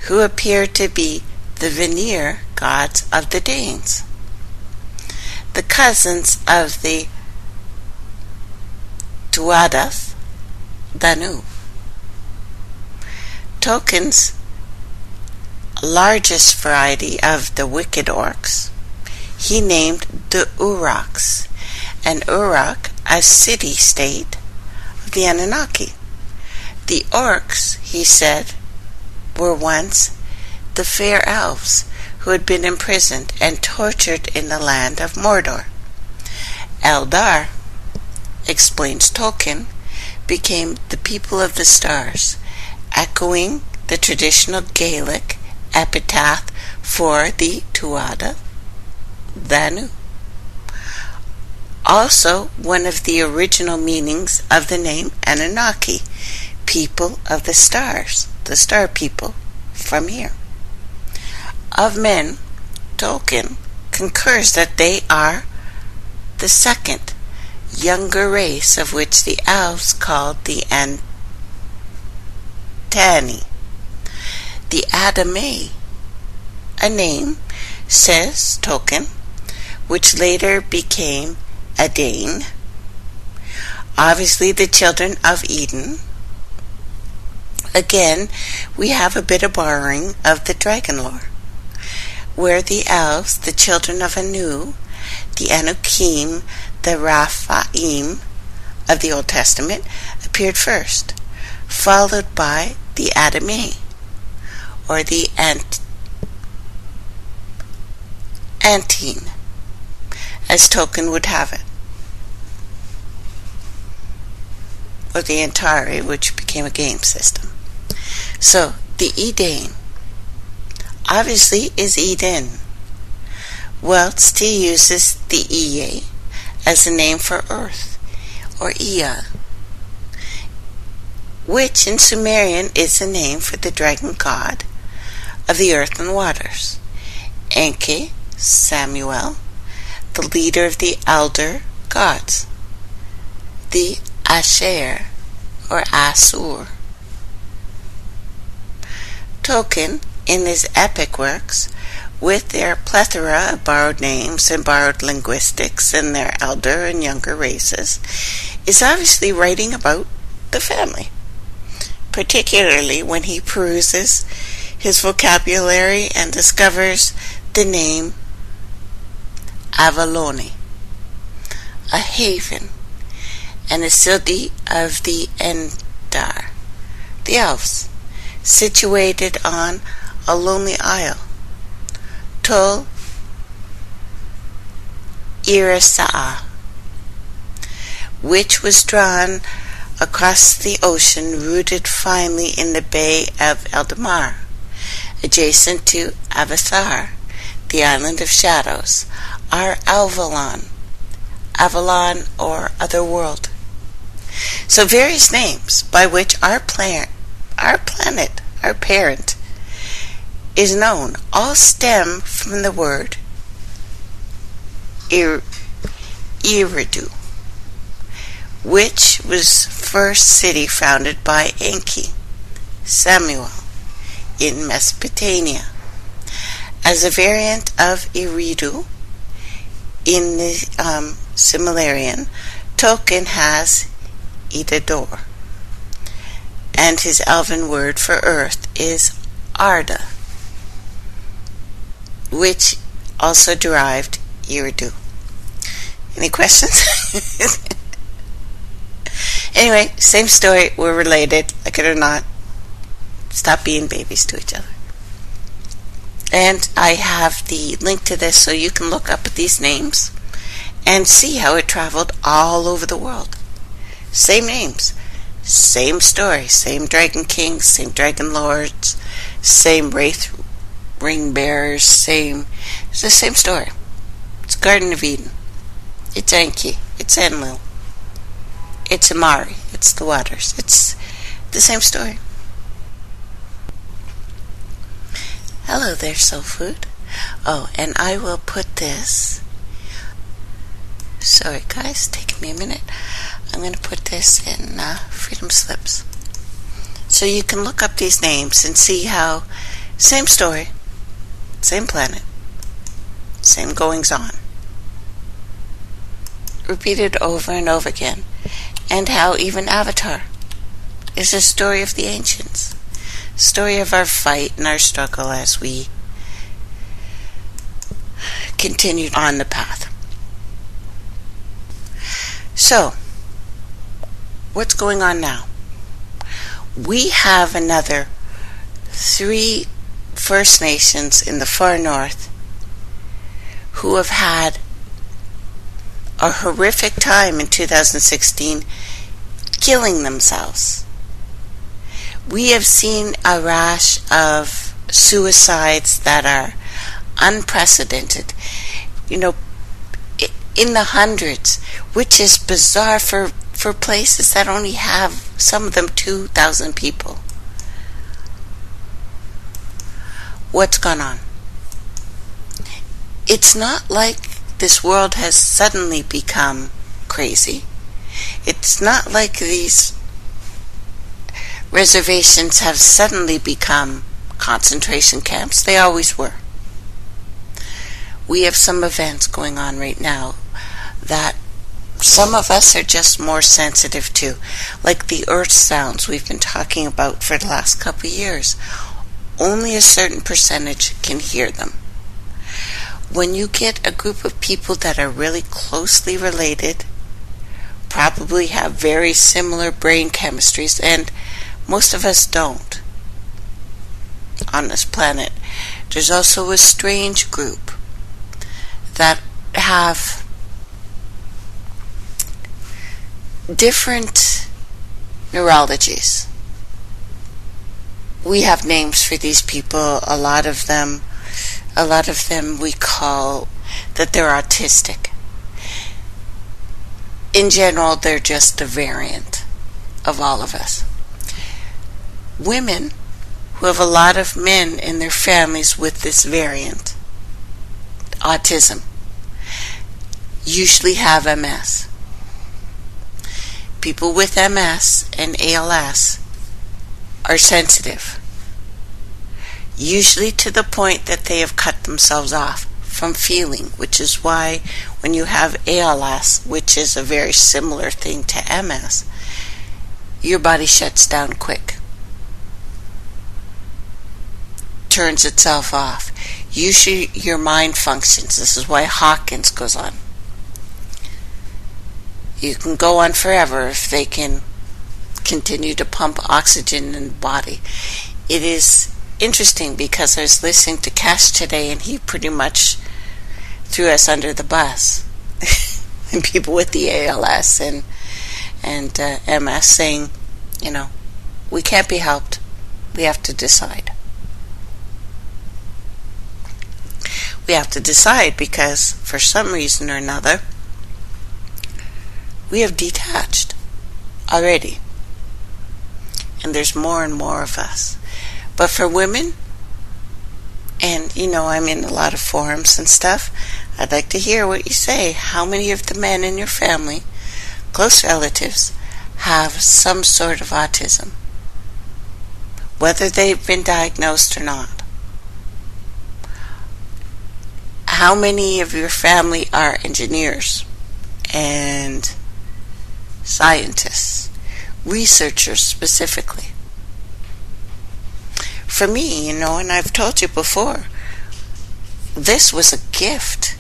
who appear to be the Vanir gods of the Danes, the cousins of the Tuatha Danu. Tolkien's largest variety of the wicked orcs he named the Uruks, and Uruk a city-state of the Anunnaki. The orcs, he said, were once the fair elves who had been imprisoned and tortured in the land of Mordor. Eldar, explains Tolkien, became the people of the stars, echoing the traditional Gaelic epitaph for the Tuatha Danu. Also, one of the original meanings of the name Anunnaki, people of the stars, the star people from here. Of men, Tolkien concurs that they are the second, younger race of which the elves called the Antani. The Adamai, a name, says Tolkien, which later became Adane, obviously the children of Eden. Again, we have a bit of borrowing of the dragon lore, where the elves, the children of Anu, the Anukim, the Raphaim of the Old Testament, appeared first, followed by the Adamai, or the Antine, as Tolkien would have it, or the Antari, which became a game system. So, the Edain obviously is Eden, whilst he uses the Ea as a name for earth, or Ea, which in Sumerian is a name for the dragon god of the earth and waters. Enki, Samuel, the leader of the elder gods, the Asher, or Asur. Tolkien, in his epic works, with their plethora of borrowed names and borrowed linguistics and their elder and younger races, is obviously writing about the family, particularly when he peruses his vocabulary and discovers the name Avaloni, a haven, and a city of the Endar, the elves, situated on a lonely isle, Tol Irisaa, which was drawn across the ocean, rooted finely in the Bay of Eldamar, adjacent to Avathar, the Island of Shadows, or Avalon, or other world. So various names by which our planet, our parent, is known, all stem from the word Eridu, which was first city founded by Enki, Samuel, in Mesopotamia. As a variant of Eridu, in the Sumerian, Tolkien has Idador, and his elven word for earth is Arda, which also derived Eridu. Any questions? Anyway, same story, we're related, like it or not. Stop being babies to each other. And I have the link to this so you can look up at these names and see how it traveled all over the world. Same names, same story, same dragon kings, same dragon lords, same wraith ring bearers, it's the same story. It's Garden of Eden. It's Enki. It's Enlil. It's Amari. It's the waters. It's the same story. Hello there, soul food. Oh, and I will put this. Sorry, guys, taking me a minute. I'm going to put this in Freedom Slips, so you can look up these names and see how same story, same planet, same goings on, repeated over and over again. And how even Avatar is a story of the ancients, story of our fight and our struggle as we continued on the path. So, what's going on now? We have another 3 First Nations in the far north who have had a horrific time in 2016 killing themselves. We have seen a rash of suicides that are unprecedented, in the hundreds, which is bizarre for places that only have, some of them, 2,000 people. What's gone on? It's not like this world has suddenly become crazy. It's not like these reservations have suddenly become concentration camps. They always were. We have some events going on right now that some of us are just more sensitive to, like the earth sounds we've been talking about for the last couple of years. Only a certain percentage can hear them. When you get a group of people that are really closely related, probably have very similar brain chemistries, and most of us don't on this planet. There's also a strange group that have different neurologies. We have names for these people. A lot of them we call that they're autistic. In general, they're just a variant of all of us. Women who have a lot of men in their families with this variant, autism, usually have MS. People with MS and ALS are sensitive, usually to the point that they have cut themselves off from feeling, which is why when you have ALS, which is a very similar thing to MS, your body shuts down quick, turns itself off. Usually your mind functions. This is why Hawkins goes on. You can go on forever if they can continue to pump oxygen in the body. It is interesting because I was listening to Cash today, and he pretty much threw us under the bus. And people with the ALS and MS saying, we can't be helped. We have to decide. We have to decide because for some reason or another, we have detached already. And there's more and more of us. But for women, and I'm in a lot of forums and stuff, I'd like to hear what you say. How many of the men in your family, close relatives, have some sort of autism? Whether they've been diagnosed or not. How many of your family are engineers and scientists, researchers specifically? For me, and I've told you before, this was a gift.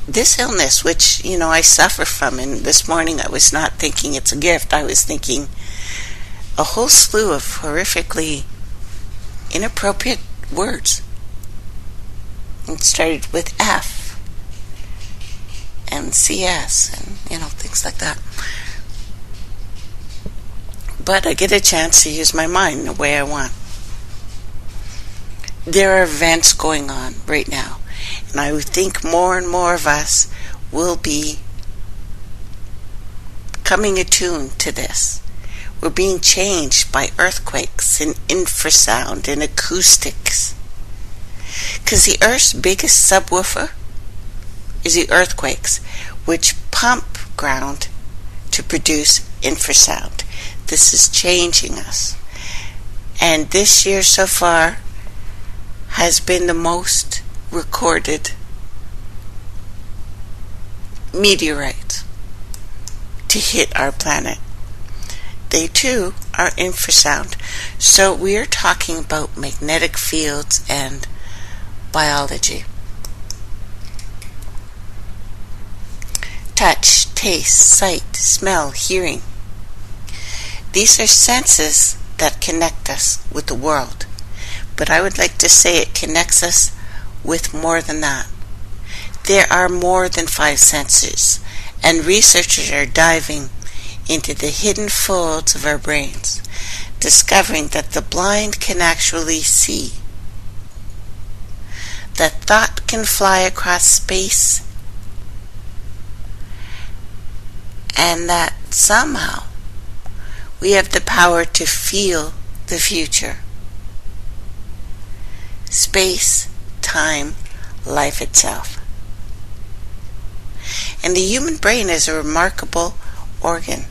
This illness, which, I suffer from, and this morning I was not thinking it's a gift. I was thinking a whole slew of horrifically inappropriate words. It started with F and CS and, things like that. But I get a chance to use my mind the way I want. There are events going on right now, and I think more and more of us will be coming attuned to this. We're being changed by earthquakes and infrasound and acoustics. Because the Earth's biggest subwoofer is the earthquakes, which pump ground to produce infrasound. This is changing us. And this year so far has been the most recorded meteorites to hit our planet. They too are infrasound. So we are talking about magnetic fields and biology. Touch, taste, sight, smell, hearing. These are senses that connect us with the world. But I would like to say it connects us with more than that. There are more than 5 senses, and researchers are diving into the hidden folds of our brains, discovering that the blind can actually see, that thought can fly across space, and that somehow we have the power to feel the future. Space, time, life itself. And the human brain is a remarkable organ.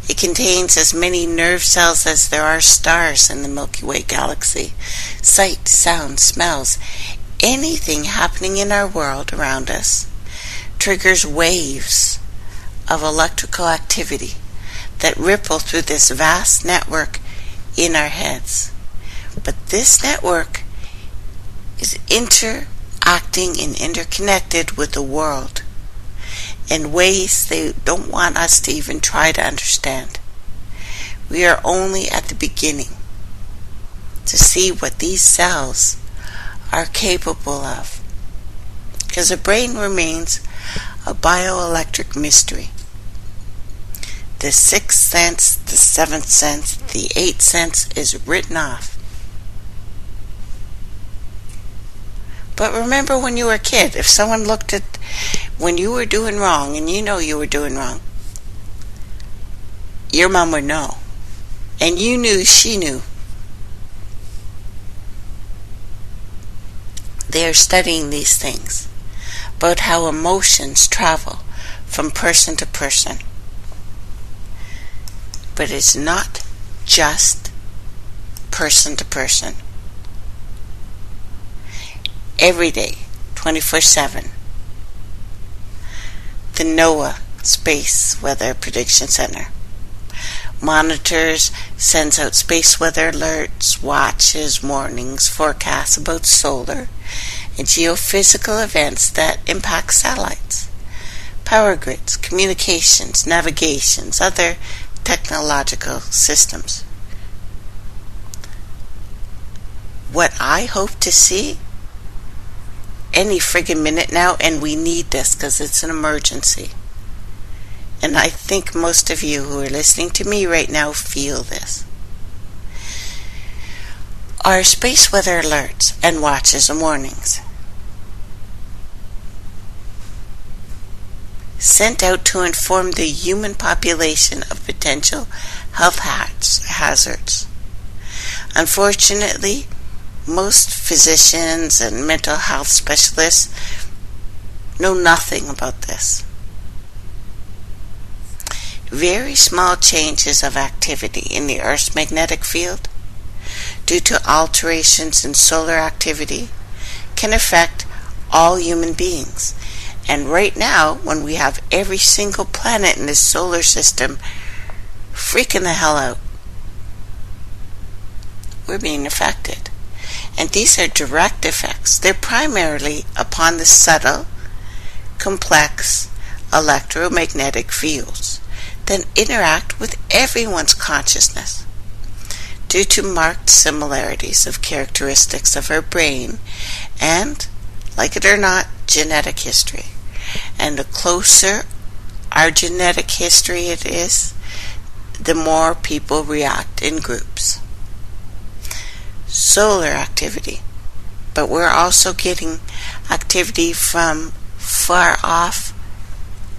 It contains as many nerve cells as there are stars in the Milky Way galaxy. Sight, sound, smells, anything happening in our world around us triggers waves of electrical activity that ripple through this vast network in our heads. But this network is interacting and interconnected with the world in ways they don't want us to even try to understand. We are only at the beginning to see what these cells are capable of, because the brain remains a bioelectric mystery. The 6th sense, the 7th sense, the 8th sense is written off. But remember when you were a kid, if someone looked at when you were doing wrong and you know you were doing wrong, your mom would know. And you knew she knew. They are studying these things about how emotions travel from person to person. But it's not just person to person. Every day, 24/7. The NOAA Space Weather Prediction Center monitors, sends out space weather alerts, watches, warnings, forecasts about solar and geophysical events that impact satellites, power grids, communications, navigations, other technological systems. What I hope to see any friggin' minute now, and we need this because it's an emergency. And I think most of you who are listening to me right now feel this. Are space weather alerts and watches and warnings sent out to inform the human population of potential health hazards. Unfortunately, most physicians and mental health specialists know nothing about this. Very small changes of activity in the Earth's magnetic field due to alterations in solar activity can affect all human beings. And right now, when we have every single planet in this solar system freaking the hell out, we're being affected. And these are direct effects. They're primarily upon the subtle, complex electromagnetic fields that interact with everyone's consciousness due to marked similarities of characteristics of our brain and, like it or not, genetic history. And the closer our genetic history it is, the more people react in groups. Solar activity, but we're also getting activity from far off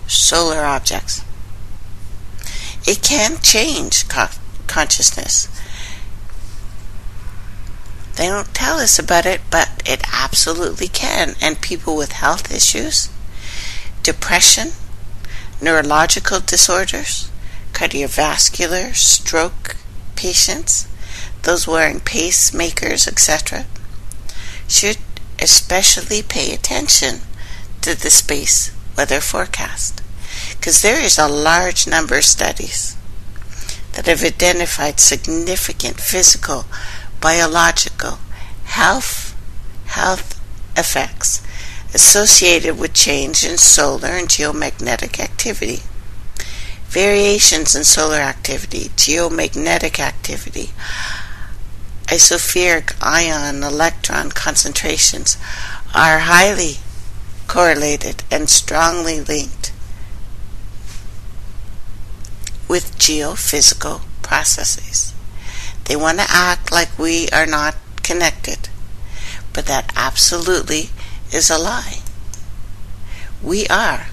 solar objects. It can change consciousness. They don't tell us about it, but it absolutely can. And people with health issues, depression, neurological disorders, cardiovascular, stroke patients, those wearing pacemakers, etc., should especially pay attention to the space weather forecast, because there is a large number of studies that have identified significant physical, biological, health effects associated with change in solar and geomagnetic activity. Variations in solar activity, geomagnetic activity, isospheric ion electron concentrations are highly correlated and strongly linked with geophysical processes. They want to act like we are not connected, but that absolutely is a lie. We are.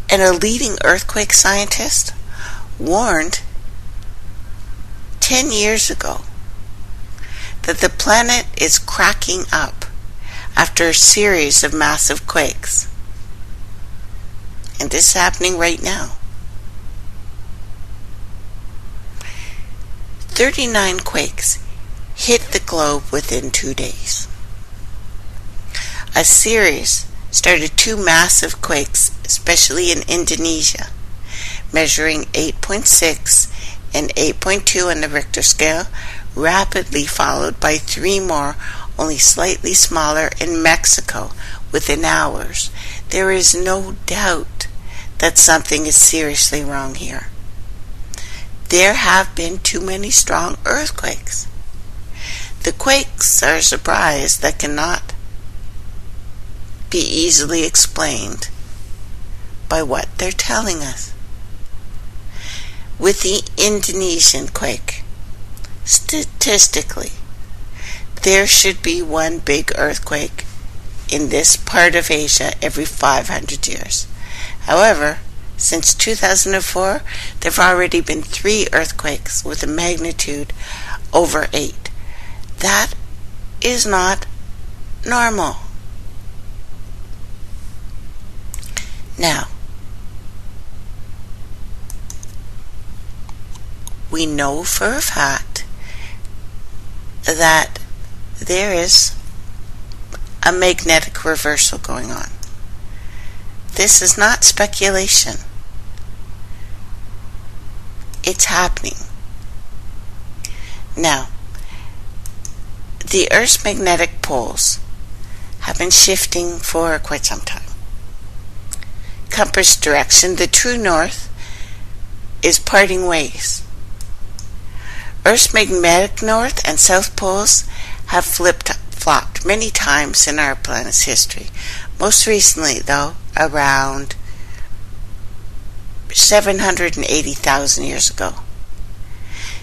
And a leading earthquake scientist warned 10 years ago that the planet is cracking up after a series of massive quakes. And this is happening right now. 39 quakes hit the globe within 2 days. A series started 2 massive quakes, especially in Indonesia, measuring 8.6 and 8.2 on the Richter scale, rapidly followed by 3 more, only slightly smaller, in Mexico within hours. There is no doubt that something is seriously wrong here. There have been too many strong earthquakes. The quakes are a surprise that cannot be easily explained by what they're telling us. With the Indonesian quake, statistically, there should be one big earthquake in this part of Asia every 500 years. However, since 2004, there have already been 3 earthquakes with a magnitude over 8. That is not normal. Now, we know for a fact that there is a magnetic reversal going on. This is not speculation. It's happening. Now, the Earth's magnetic poles have been shifting for quite some time. Compass direction, the true north, is parting ways. Earth's magnetic north and south poles have flopped many times in our planet's history. Most recently, though, around 780,000 years ago.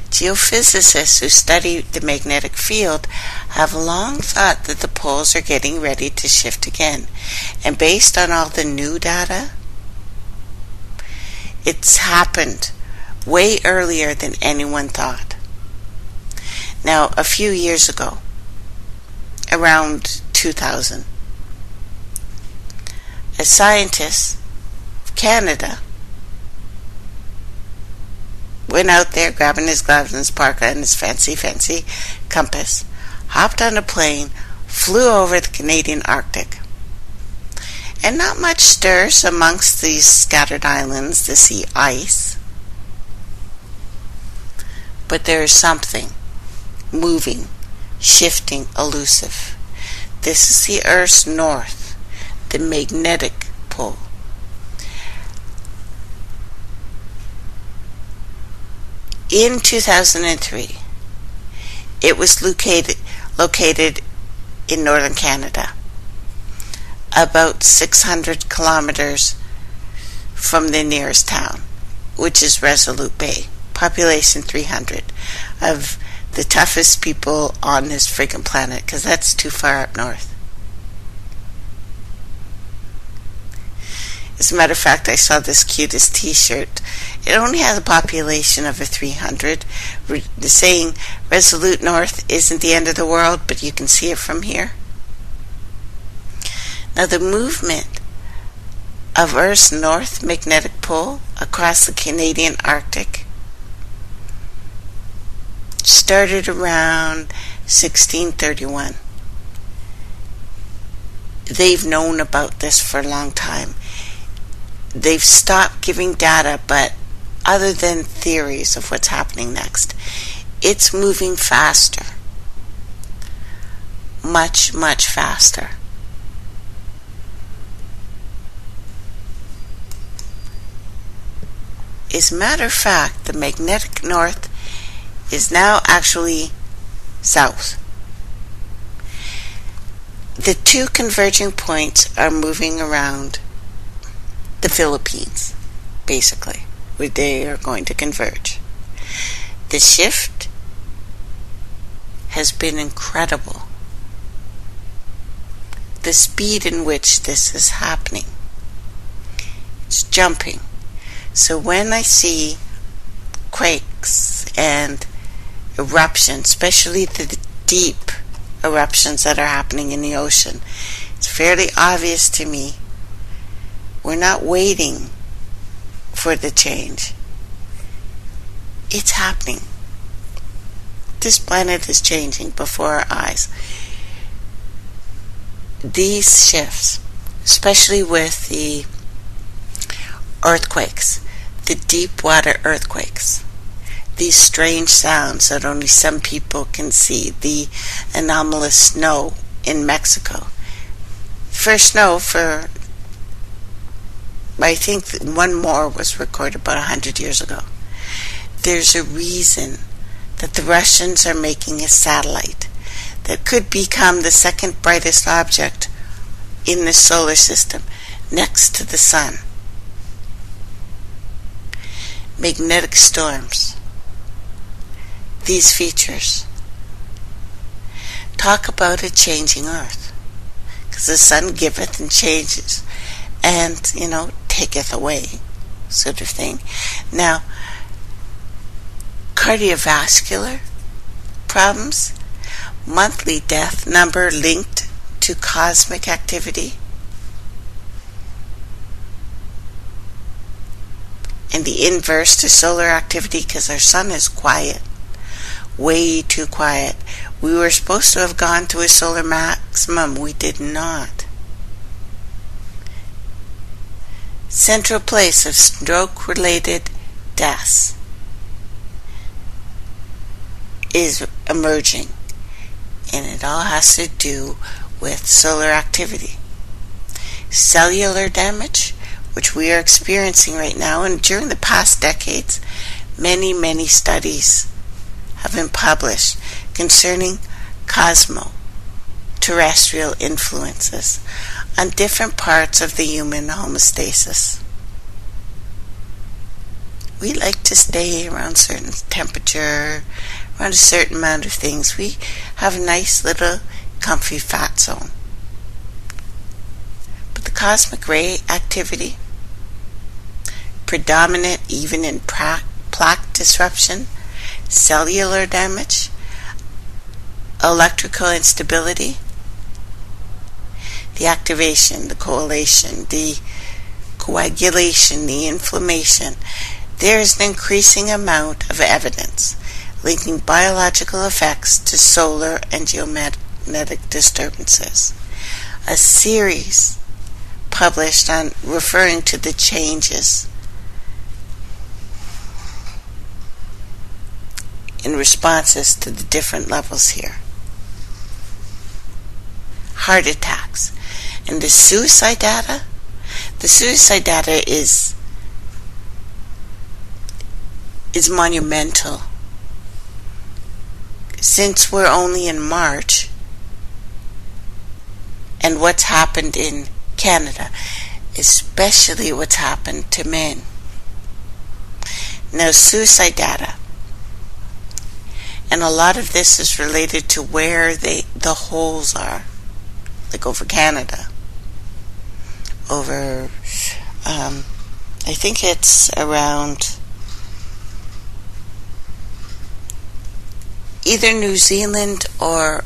Geophysicists who study the magnetic field have long thought that the poles are getting ready to shift again. And based on all the new data, it's happened way earlier than anyone thought. Now, a few years ago, around 2000, a scientist of Canada went out there grabbing his gloves and his parka and his fancy compass, hopped on a plane, flew over the Canadian Arctic. And not much stirs amongst these scattered islands to see ice. But there is something moving, shifting, elusive. This is the Earth's north, the magnetic pole. In 2003, it was located in northern Canada, about 600 kilometers from the nearest town, which is Resolute Bay, population 300, of the toughest people on this friggin' planet, because that's too far up north. As a matter of fact, I saw this cutest t-shirt. It only has a population of 300. Saying Resolute North isn't the end of the world, but you can see it from here. Now, the movement of Earth's north magnetic pole across the Canadian Arctic started around 1631. they've known about this for a long time. They've stopped giving data, but other than theories of what's happening next, it's moving faster. Much, much faster. As a matter of fact, the magnetic north is now actually south. The two converging points are moving around the Philippines, basically, where they are going to converge. The shift has been incredible. The speed in which this is happening. It's jumping. So when I see quakes and eruptions, especially the deep eruptions that are happening in the ocean, it's fairly obvious to me we're not waiting for the change. It's happening. This planet is changing before our eyes. These shifts, especially with the earthquakes, the deep water earthquakes, these strange sounds that only some people can see, the anomalous snow in Mexico. First snow for, I think one more was recorded about 100 years ago. There's a reason that the Russians are making a satellite that could become the second brightest object in the solar system, next to the sun. Magnetic storms. These features. Talk about a changing earth. Because the sun giveth and changes. And, taketh away, sort of thing. Now, cardiovascular problems, monthly death number linked to cosmic activity, and the inverse to solar activity, because our sun is quiet, way too quiet. We were supposed to have gone to a solar maximum. We did not. Central place of stroke-related deaths is emerging, and it all has to do with solar activity. Cellular damage, which we are experiencing right now, and during the past decades, many, many studies have been published concerning cosmo-terrestrial influences on different parts of the human homeostasis. We like to stay around a certain temperature, around a certain amount of things. We have a nice little comfy fat zone. But the cosmic ray activity, predominant even in plaque disruption, cellular damage, electrical instability, the activation, the coagulation, the inflammation. There is an increasing amount of evidence linking biological effects to solar and geomagnetic disturbances. A series published on referring to the changes in responses to the different levels here. Heart attacks. And the suicide data is monumental. Since we're only in March, and what's happened in Canada, especially what's happened to men. Now, suicide data, and a lot of this is related to where the holes are, like over Canada, over, I think it's around either New Zealand or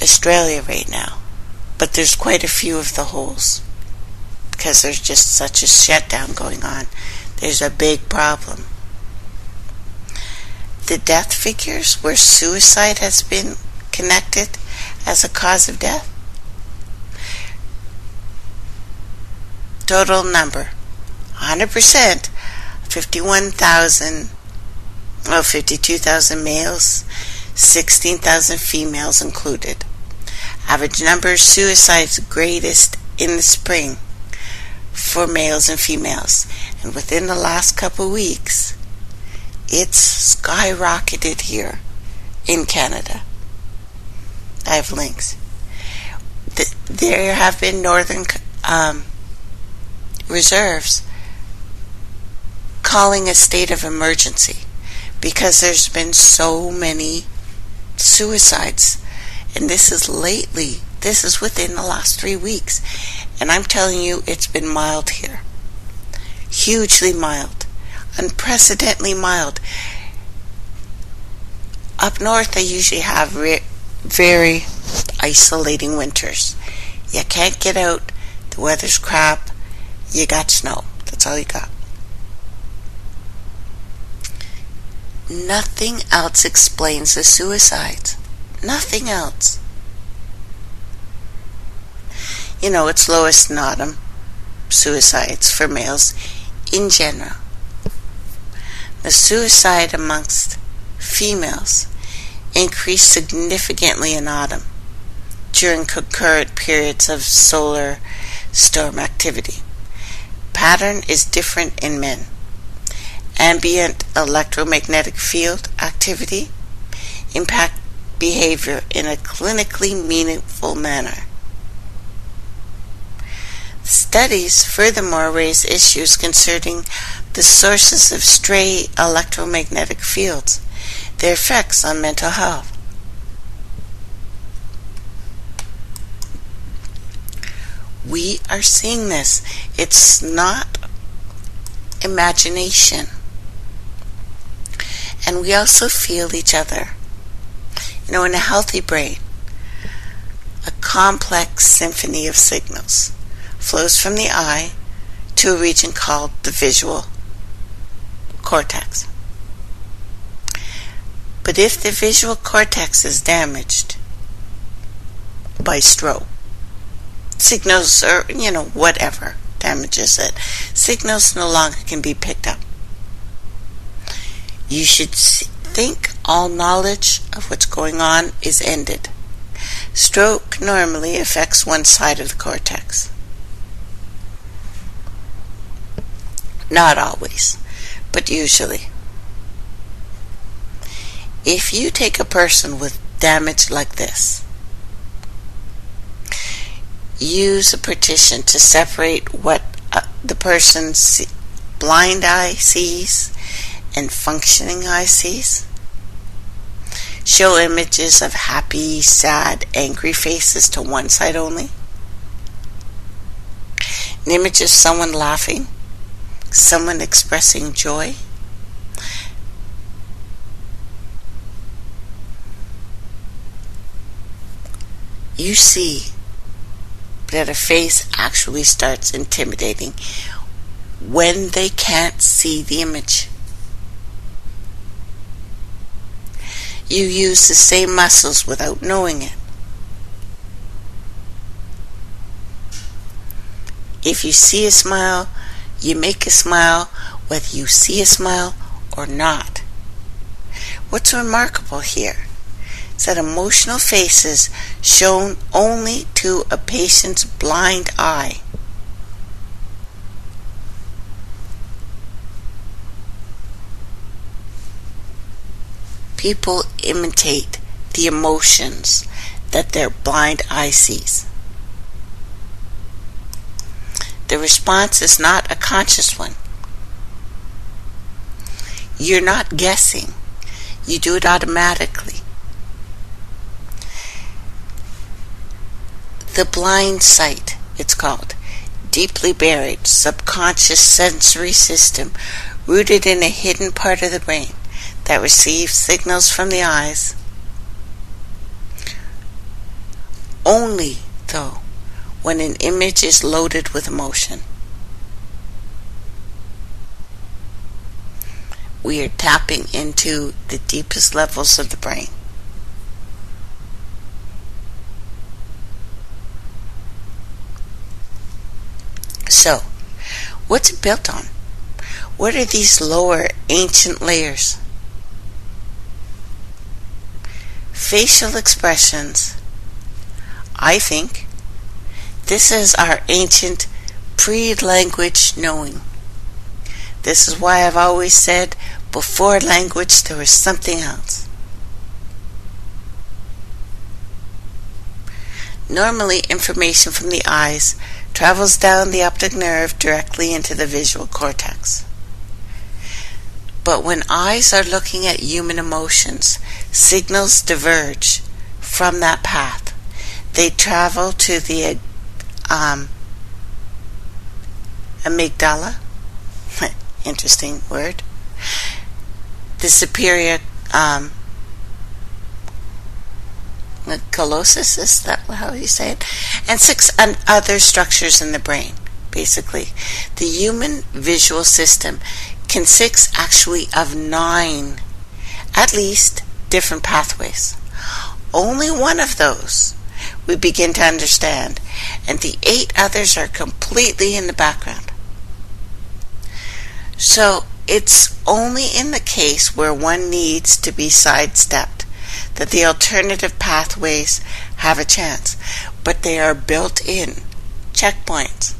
Australia right now. But there's quite a few of the holes because there's just such a shutdown going on. There's a big problem. The death figures where suicide has been connected as a cause of death. Total number, 100%, 52,000 males, 16,000 females included. Average number of suicides greatest in the spring for males and females. And within the last couple of weeks, it's skyrocketed here in Canada. I have links. There have been northern reserves calling a state of emergency because there's been so many suicides. And this is lately. This is within the last 3 weeks. And I'm telling you, it's been mild here. Hugely mild. Unprecedentedly mild. Up north, they usually have very isolating winters. You can't get out. The weather's crap. You got snow. That's all you got. Nothing else explains the suicides. Nothing else. You know, it's lowest in autumn. Suicides for males in general. The suicide amongst females increased significantly in autumn during concurrent periods of solar storm activity. Pattern is different in men. Ambient electromagnetic field activity impact behavior in a clinically meaningful manner. Studies furthermore raise issues concerning the sources of stray electromagnetic fields, their effects on mental health. We are seeing this. It's not imagination. And we also feel each other. You know, in a healthy brain, a complex symphony of signals flows from the eye to a region called the visual cortex. But if the visual cortex is damaged by stroke, signals or, whatever damages it, signals no longer can be picked up. You should think all knowledge of what's going on is ended. Stroke normally affects one side of the cortex. Not always, but usually. If you take a person with damage like this, use a partition to separate what the person's blind eye sees and functioning eye sees. Show images of happy, sad, angry faces to one side only. An image of someone laughing, someone expressing joy. You see that a face actually starts intimidating when they can't see the image. You use the same muscles without knowing it. If you see a smile, you make a smile whether you see a smile or not. What's remarkable here is that emotional faces shown only to a patient's blind eye. People imitate the emotions that their blind eye sees. The response is not a conscious one. You're not guessing. You do it automatically. The blind sight, it's called, deeply buried, subconscious sensory system rooted in a hidden part of the brain that receives signals from the eyes. Only, though, when an image is loaded with emotion. We are tapping into the deepest levels of the brain. What's it built on? What are these lower ancient layers? Facial expressions. I think this is our ancient pre-language knowing. This is why I've always said before language there was something else. Normally, information from the eyes travels down the optic nerve directly into the visual cortex. But when eyes are looking at human emotions, signals diverge from that path. They travel to the amygdala, interesting word, the superior colossus, is that how you say it? And 6 other structures in the brain. Basically, the human visual system consists actually of 9, at least, different pathways. Only one of those we begin to understand, and the 8 others are completely in the background. So it's only in the case where one needs to be sidestepped that the alternative pathways have a chance, but they are built-in checkpoints,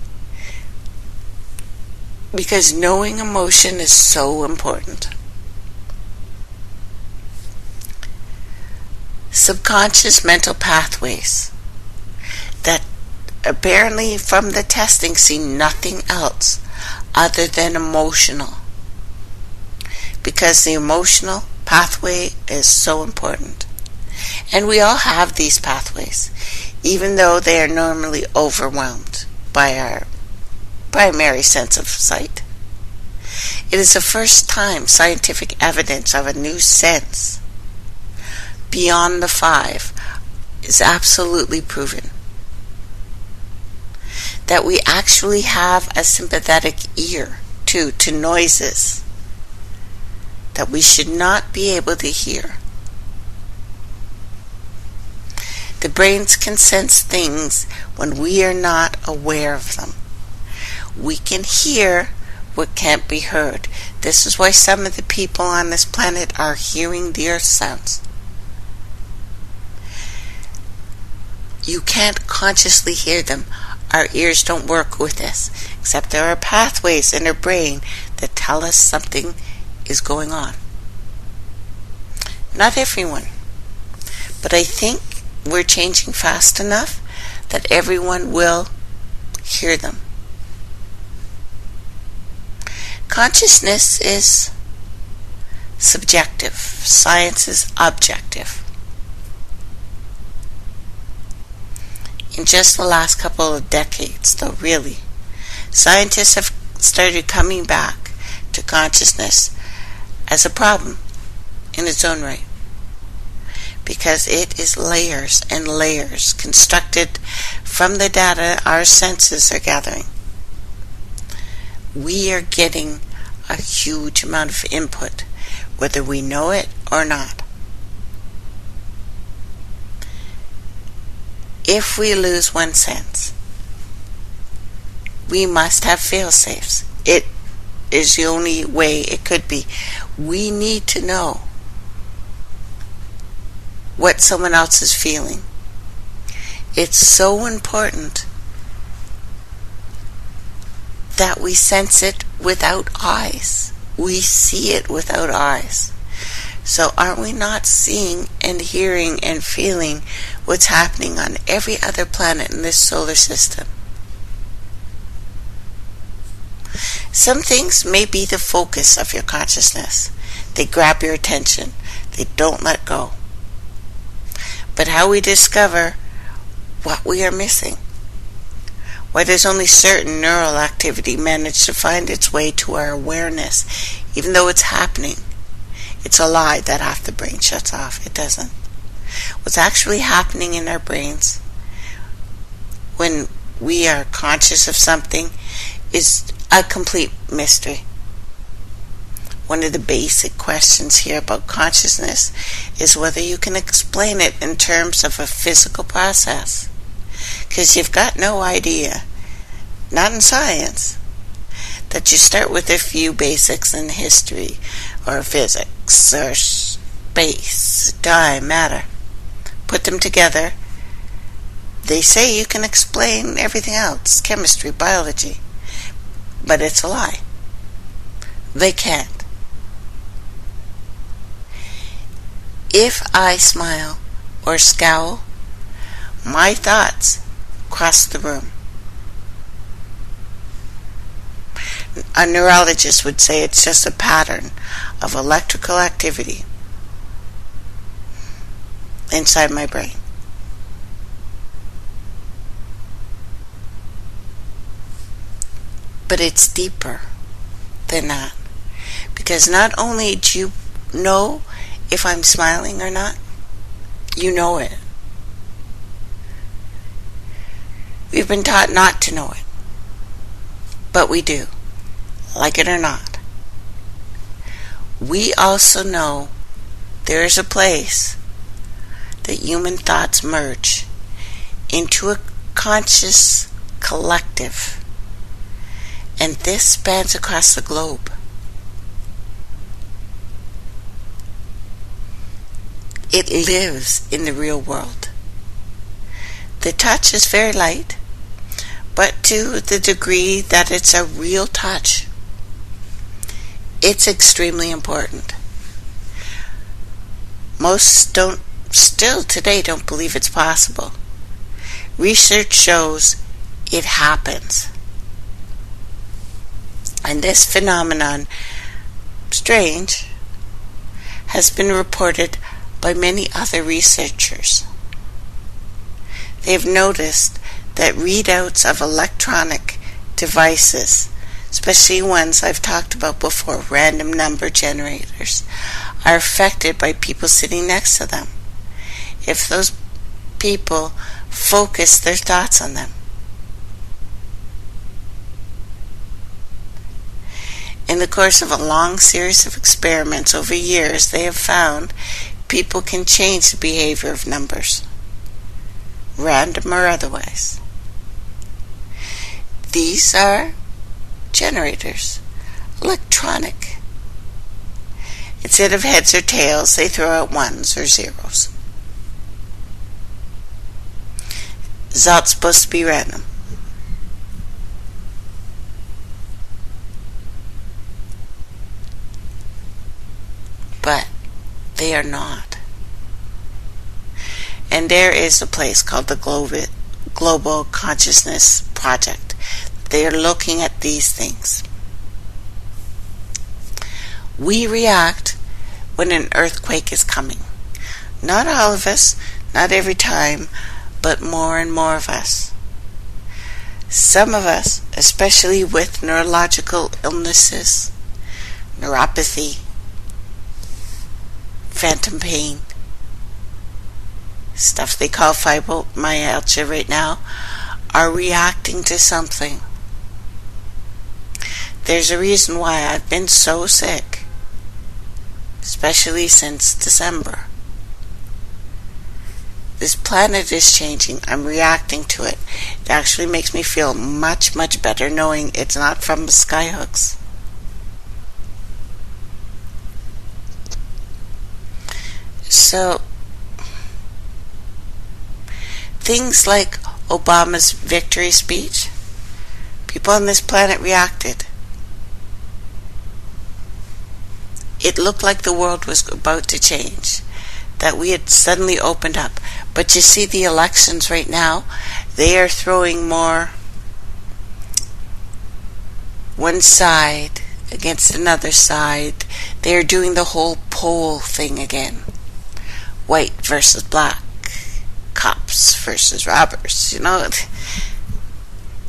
because knowing emotion is so important. Subconscious mental pathways that apparently from the testing see nothing else other than emotional, because the emotional pathway is so important. And we all have these pathways, even though they are normally overwhelmed by our primary sense of sight. It is the first time scientific evidence of a new sense beyond the 5 is absolutely proven. That we actually have a sympathetic ear too to noises that we should not be able to hear. The brains can sense things when we are not aware of them. We can hear what can't be heard. This is why some of the people on this planet are hearing the earth sounds. You can't consciously hear them. Our ears don't work with this, except there are pathways in our brain that tell us something is going on. Not everyone, but I think we're changing fast enough that everyone will hear them. Consciousness is subjective. Science is objective. In just the last couple of decades, though, really, scientists have started coming back to consciousness as a problem in its own right, because it is layers and layers constructed from the data our senses are gathering. We are getting a huge amount of input, whether we know it or not. If we lose one sense, we must have fail-safes. It is the only way it could be. We need to know what someone else is feeling. It's so important that we sense it without eyes. We see it without eyes. So are we not seeing and hearing and feeling what's happening on every other planet in this solar system? Some things may be the focus of your consciousness. They grab your attention. They don't let go. But how we discover what we are missing, why does only certain neural activity manage to find its way to our awareness, even though it's happening? It's a lie that half the brain shuts off. It doesn't. What's actually happening in our brains when we are conscious of something is a complete mystery. One of the basic questions here about consciousness is whether you can explain it in terms of a physical process. Because you've got no idea, not in science, that you start with a few basics in history or physics or space, time, matter. Put them together. They say you can explain everything else, chemistry, biology, but it's a lie. They can't. If I smile or scowl, my thoughts cross the room. A neurologist would say it's just a pattern of electrical activity inside my brain. But it's deeper than that. Because not only do you know if I'm smiling or not, you know it. We've been taught not to know it. But we do, like it or not. We also know there is a place that human thoughts merge into a conscious collective. And this spans across the globe. It lives in the real world. The touch is very light, but to the degree that it's a real touch, it's extremely important. Most still today don't believe it's possible. Research shows it happens. And this phenomenon, strange, has been reported by many other researchers. They have noticed that readouts of electronic devices, especially ones I've talked about before, random number generators, are affected by people sitting next to them if those people focus their thoughts on them. In the course of a long series of experiments over years, they have found people can change the behavior of numbers, random or otherwise. These are generators, electronic. Instead of heads or tails, they throw out ones or zeros. It's not supposed to be random. But they are not. And there is a place called the Global Consciousness Project. They are looking at these things. We react when an earthquake is coming. Not all of us, not every time, but more and more of us. Some of us, especially with neurological illnesses, neuropathy, phantom pain, stuff they call fibromyalgia right now, are reacting to something. There's a reason why I've been so sick, especially since December. This planet is changing. I'm reacting to it. It actually makes me feel much, much better knowing it's not from the skyhooks. So, things like Obama's victory speech, people on this planet reacted. It looked like the world was about to change, that we had suddenly opened up. But you see the elections right now, they are throwing more one side against another side. They are doing the whole poll thing again. White versus black, cops versus robbers,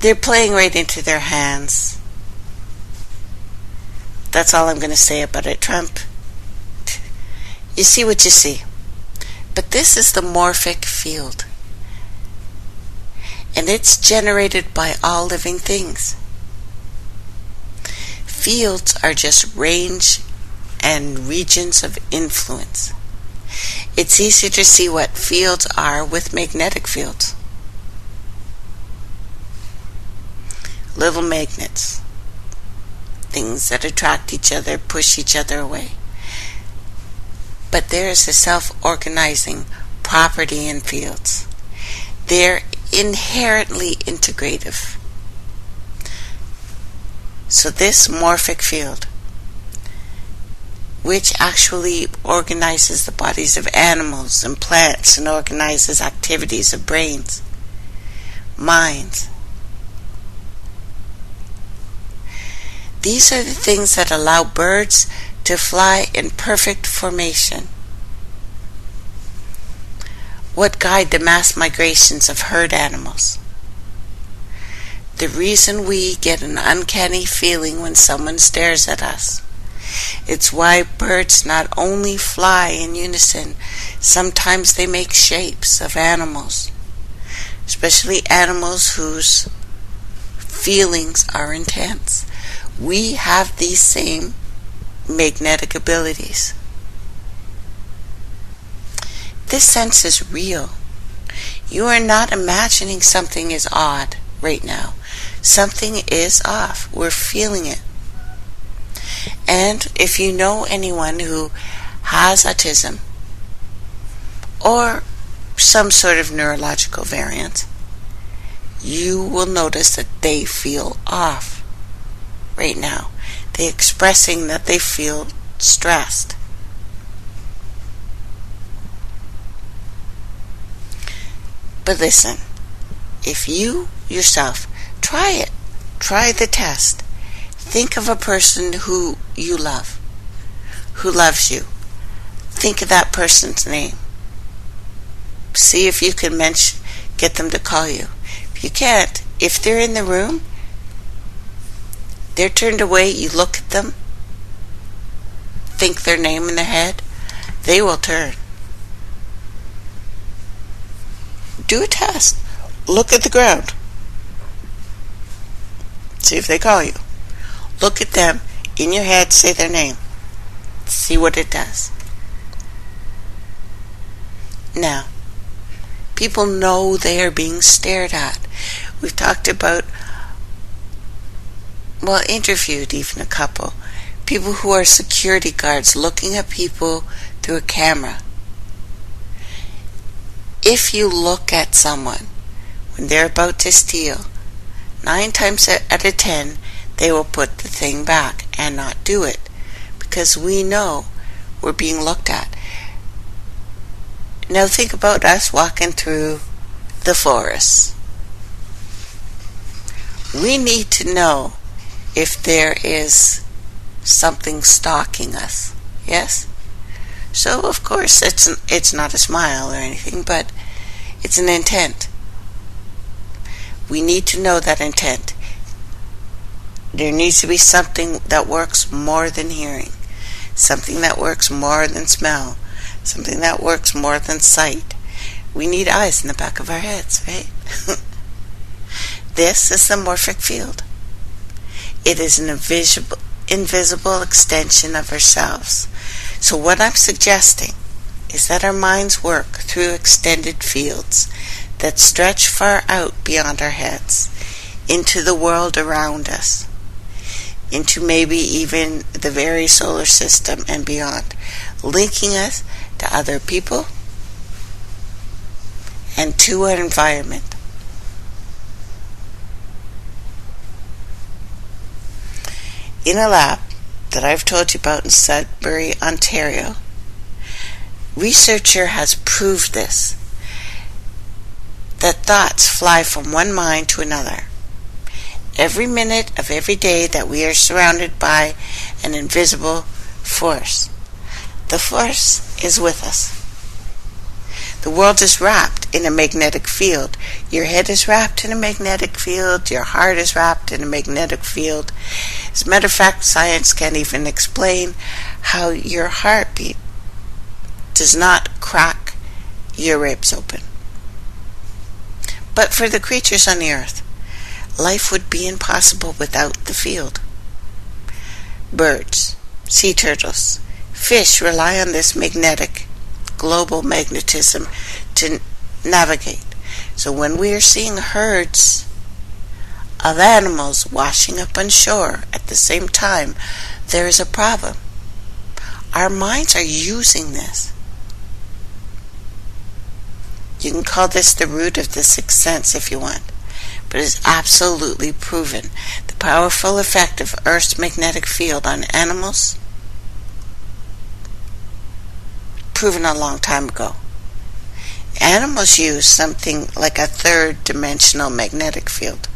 they're playing right into their hands. That's all I'm going to say about it. Trump, you see what you see. But this is the morphic field. And it's generated by all living things. Fields are just range and regions of influence. It's easier to see what fields are with magnetic fields. Little magnets. things that attract each other, push each other away. But there is a self-organizing property in fields. They're inherently integrative. So this morphic field, which actually organizes the bodies of animals and plants and organizes activities of brains, minds, these are the things that allow birds to fly in perfect formation. What guide the mass migrations of herd animals? The reason we get an uncanny feeling when someone stares at us. It's why birds not only fly in unison, sometimes they make shapes of animals, especially animals whose feelings are intense. We have these same magnetic abilities. This sense is real. You are not imagining something is odd right now. Something is off. We're feeling it. And if you know anyone who has autism or some sort of neurological variant, you will notice that they feel off right now. They're expressing that they feel stressed. But listen, if you yourself try it, try the test. Think of a person who you love, who loves you. Think of that person's name. See if you can get them to call you. If you can't, if they're in the room, they're turned away, you look at them, think their name in their head, they will turn. Do a test. Look at the ground. See if they call you. Look at them in your head, say their name. See what it does. Now, people know they are being stared at. We've talked about, interviewed even a couple. People who are security guards looking at people through a camera. If you look at someone when they're about to steal, 9 times out of 10, they will put the thing back and not do it, because we know we're being looked at. Now think about us walking through the forest. We need to know if there is something stalking us. Yes? So of course it's not a smile or anything, but it's an intent. We need to know that intent. There needs to be something that works more than hearing, something that works more than smell, something that works more than sight. We need eyes in the back of our heads, right? This is the morphic field. It is an invisible extension of ourselves. So what I'm suggesting is that our minds work through extended fields that stretch far out beyond our heads, into the world around us, into maybe even the very solar system and beyond, linking us to other people and to our environment. In a lab that I've told you about in Sudbury, Ontario, researcher has proved this, that thoughts fly from one mind to another. Every minute of every day that we are surrounded by an invisible force. The force is with us. The world is wrapped in a magnetic field. Your head is wrapped in a magnetic field. Your heart is wrapped in a magnetic field. As a matter of fact, science can't even explain how your heartbeat does not crack your ribs open. But for the creatures on the earth, life would be impossible without the field. Birds, sea turtles, fish rely on this magnetic, global magnetism to navigate. So when we are seeing herds of animals washing up on shore at the same time, there is a problem. Our minds are using this. You can call this the root of the sixth sense if you want, but it's absolutely proven. The powerful effect of Earth's magnetic field on animals, proven a long time ago. Animals use something like a third-dimensional magnetic field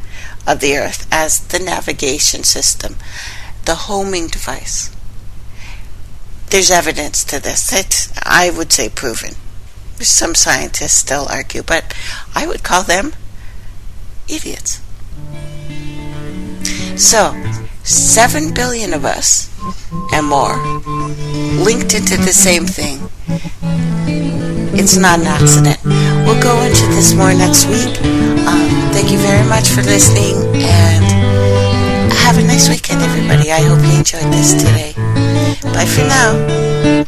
of the Earth as the navigation system, the homing device. There's evidence to this. It's, I would say, proven. Some scientists still argue, but I would call them idiots. So, 7 billion of us and more linked into the same thing. It's not an accident. We'll go into this more next week. Thank you very much for listening, and have a nice weekend, everybody. I hope you enjoyed this today. Bye for now.